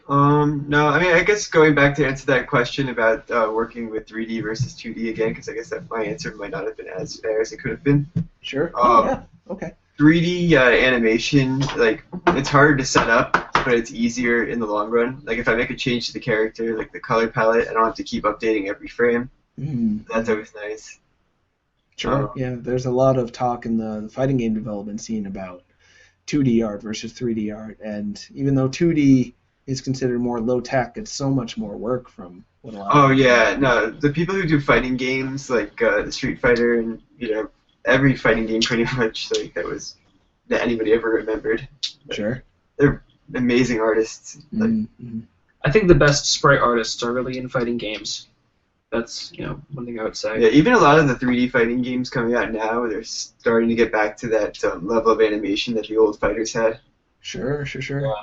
I mean, I guess going back to answer that question about working with 3D versus 2D again, because I guess that my answer might not have been as fair as it could have been. Sure. Yeah. Okay. 3D animation, like, it's harder to set up, but it's easier in the long run. Like, if I make a change to the character, like the color palette, I don't have to keep updating every frame. That's always nice. Sure. Yeah, there's a lot of talk in the fighting game development scene about 2D art versus 3D art, and even though 2D is considered more low-tech, it's so much more work from what a lot of people do. No, the people who do fighting games, like Street Fighter and, you know, every fighting game pretty much, like, that anybody ever remembered. Sure. They're amazing artists. Like, I think the best sprite artists are really in fighting games. That's, you know, one thing I would say. Yeah, even a lot of the 3D fighting games coming out now, they're starting to get back to that level of animation that the old fighters had. Sure.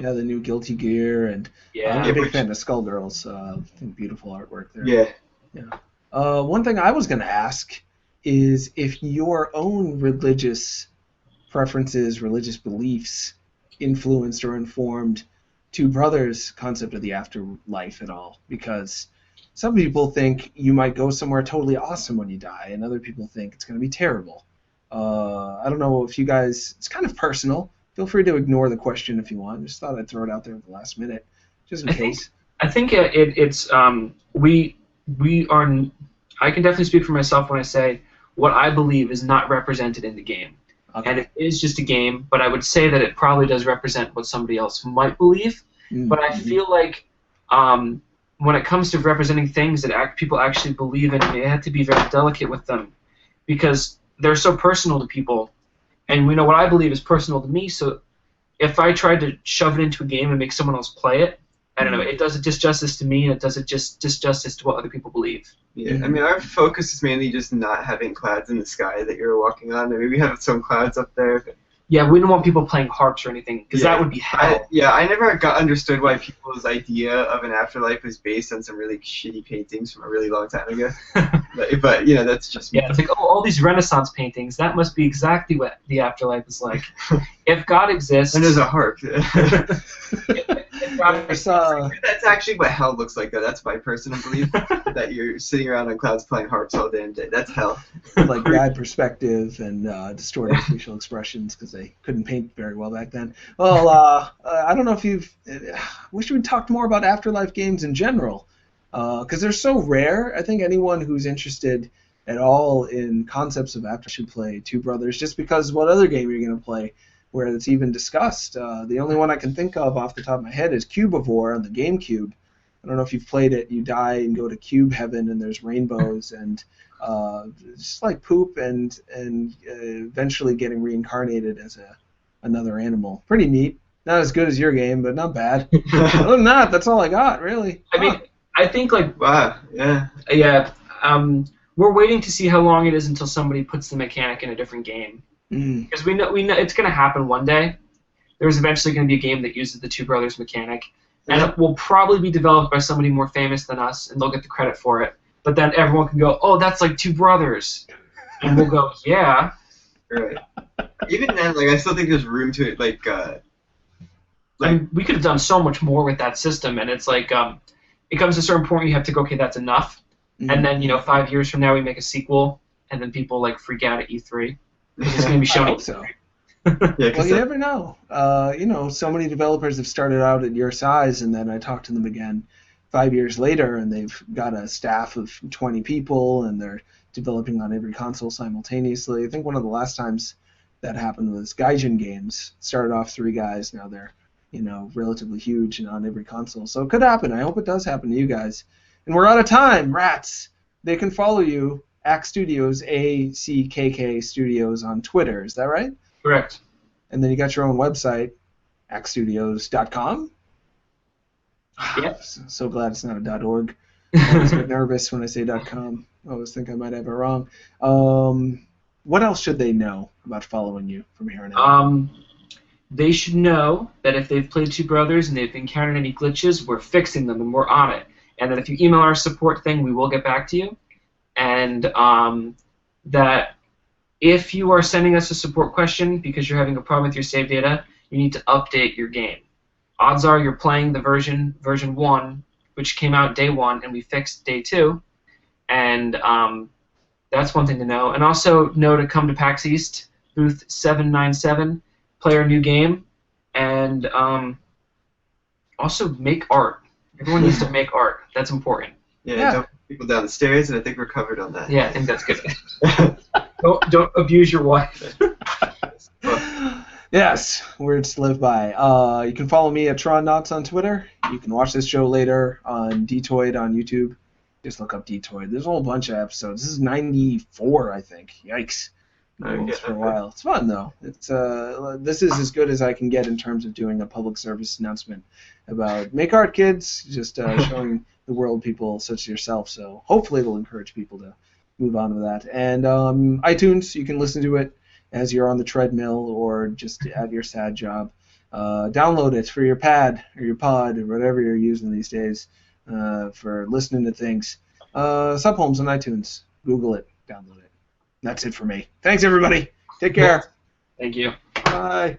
Yeah, the new Guilty Gear, and I'm a big fan of Skullgirls. I think beautiful artwork there. Yeah. One thing I was going to ask is if your own religious preferences, religious beliefs influenced or informed Two Brothers' concept of the afterlife at all, because some people think you might go somewhere totally awesome when you die, and other people think it's going to be terrible. I don't know if you guys, it's kind of personal. Feel free to ignore the question if you want. Just thought I'd throw it out there at the last minute, just in case. I think it's we are. I can definitely speak for myself when I say what I believe is not represented in the game, and it is just a game. But I would say that it probably does represent what somebody else might believe. But I feel like when it comes to representing things that people actually believe in, you have to be very delicate with them because they're so personal to people. And we know what I believe is personal to me, so if I tried to shove it into a game and make someone else play it, I don't know, it does it disjustice to me, and it does it just disjustice to what other people believe. Yeah, I mean, our focus is mainly just not having clouds in the sky that you're walking on. I mean, we have some clouds up there, but Yeah, we don't want people playing harps or anything, because that would be hell. I never understood why people's idea of an afterlife was based on some really shitty paintings from a really long time ago. but that's just me. Yeah, it's like, oh, all these Renaissance paintings, that must be exactly what the afterlife is like. If God exists... And there's a harp. That's actually what hell looks like, though. That's my personal belief, that you're sitting around on clouds playing harps all damn day. That's hell. like bad perspective and distorted facial expressions because they couldn't paint very well back then. Well, I don't know if you've... wish we'd talked more about Afterlife games in general, because they're so rare. I think anyone who's interested at all in concepts of Afterlife should play Two Brothers, just because what other game you're going to play where it's even discussed. The only one I can think of off the top of my head is Cubivore on the GameCube. I don't know if you've played it. You die and go to Cube Heaven, and there's rainbows, and just like poop, and eventually getting reincarnated as another animal. Pretty neat. Not as good as your game, but not bad. Other than that, that's all I got, really. I mean, I think, like... Wow, yeah. Yeah, we're waiting to see how long it is until somebody puts the mechanic in a different game. Because we know it's going to happen one day. There's eventually going to be a game that uses the Two Brothers mechanic, and it will probably be developed by somebody more famous than us, and they'll get the credit for it. But then everyone can go, oh, that's like Two Brothers, and we'll go, yeah. Right. Even then, like, I still think there's room to it, like I mean, we could have done so much more with that system, and it's like, it comes to a certain point you have to go, okay, that's enough, and then 5 years from now we make a sequel, and then people like freak out at E3. It's going to be shown. I hope so. Well, you never know. So many developers have started out at your size, and then I talked to them again 5 years later, and they've got a staff of 20 people, and they're developing on every console simultaneously. I think one of the last times that happened was Gaijin Games. Started off 3 guys, now they're relatively huge and on every console. So it could happen. I hope it does happen to you guys. And we're out of time, rats. They can follow you. ACK Studios, ACKK Studios on Twitter. Is that right? Correct. And then you got your own website, ackstudios.com? Yep. So glad it's not a .org. I always get nervous when I say .com. I always think I might have it wrong. What else should they know about following you from here on out? They should know that if they've played Two Brothers and they've encountered any glitches, we're fixing them and we're on it. And that if you email our support thing, we will get back to you. And that if you are sending us a support question because you're having a problem with your save data, you need to update your game. Odds are you're playing the version 1, which came out day 1, and we fixed day 2. And that's one thing to know. And also know to come to PAX East, booth 797, play our new game, and also make art. Everyone needs to make art. That's important. Yeah. Don't put people down the stairs, and I think we're covered on that. Yeah, I think that's good. Don't abuse your wife. Yes, words to live by. You can follow me at TronNots on Twitter. You can watch this show later on Dtoid on YouTube. Just look up Dtoid. There's a whole bunch of episodes. This is 94, I think. Yikes. For a while. It's fun, though. It's this is as good as I can get in terms of doing a public service announcement about make art, kids. Just showing the world people such as yourself. So hopefully it'll encourage people to move on to that. And iTunes, you can listen to it as you're on the treadmill or just at your sad job. Download it for your pad or your pod or whatever you're using these days for listening to things. Subhomes on iTunes. Google it. Download it. That's it for me. Thanks, everybody. Take care. Thank you. Bye.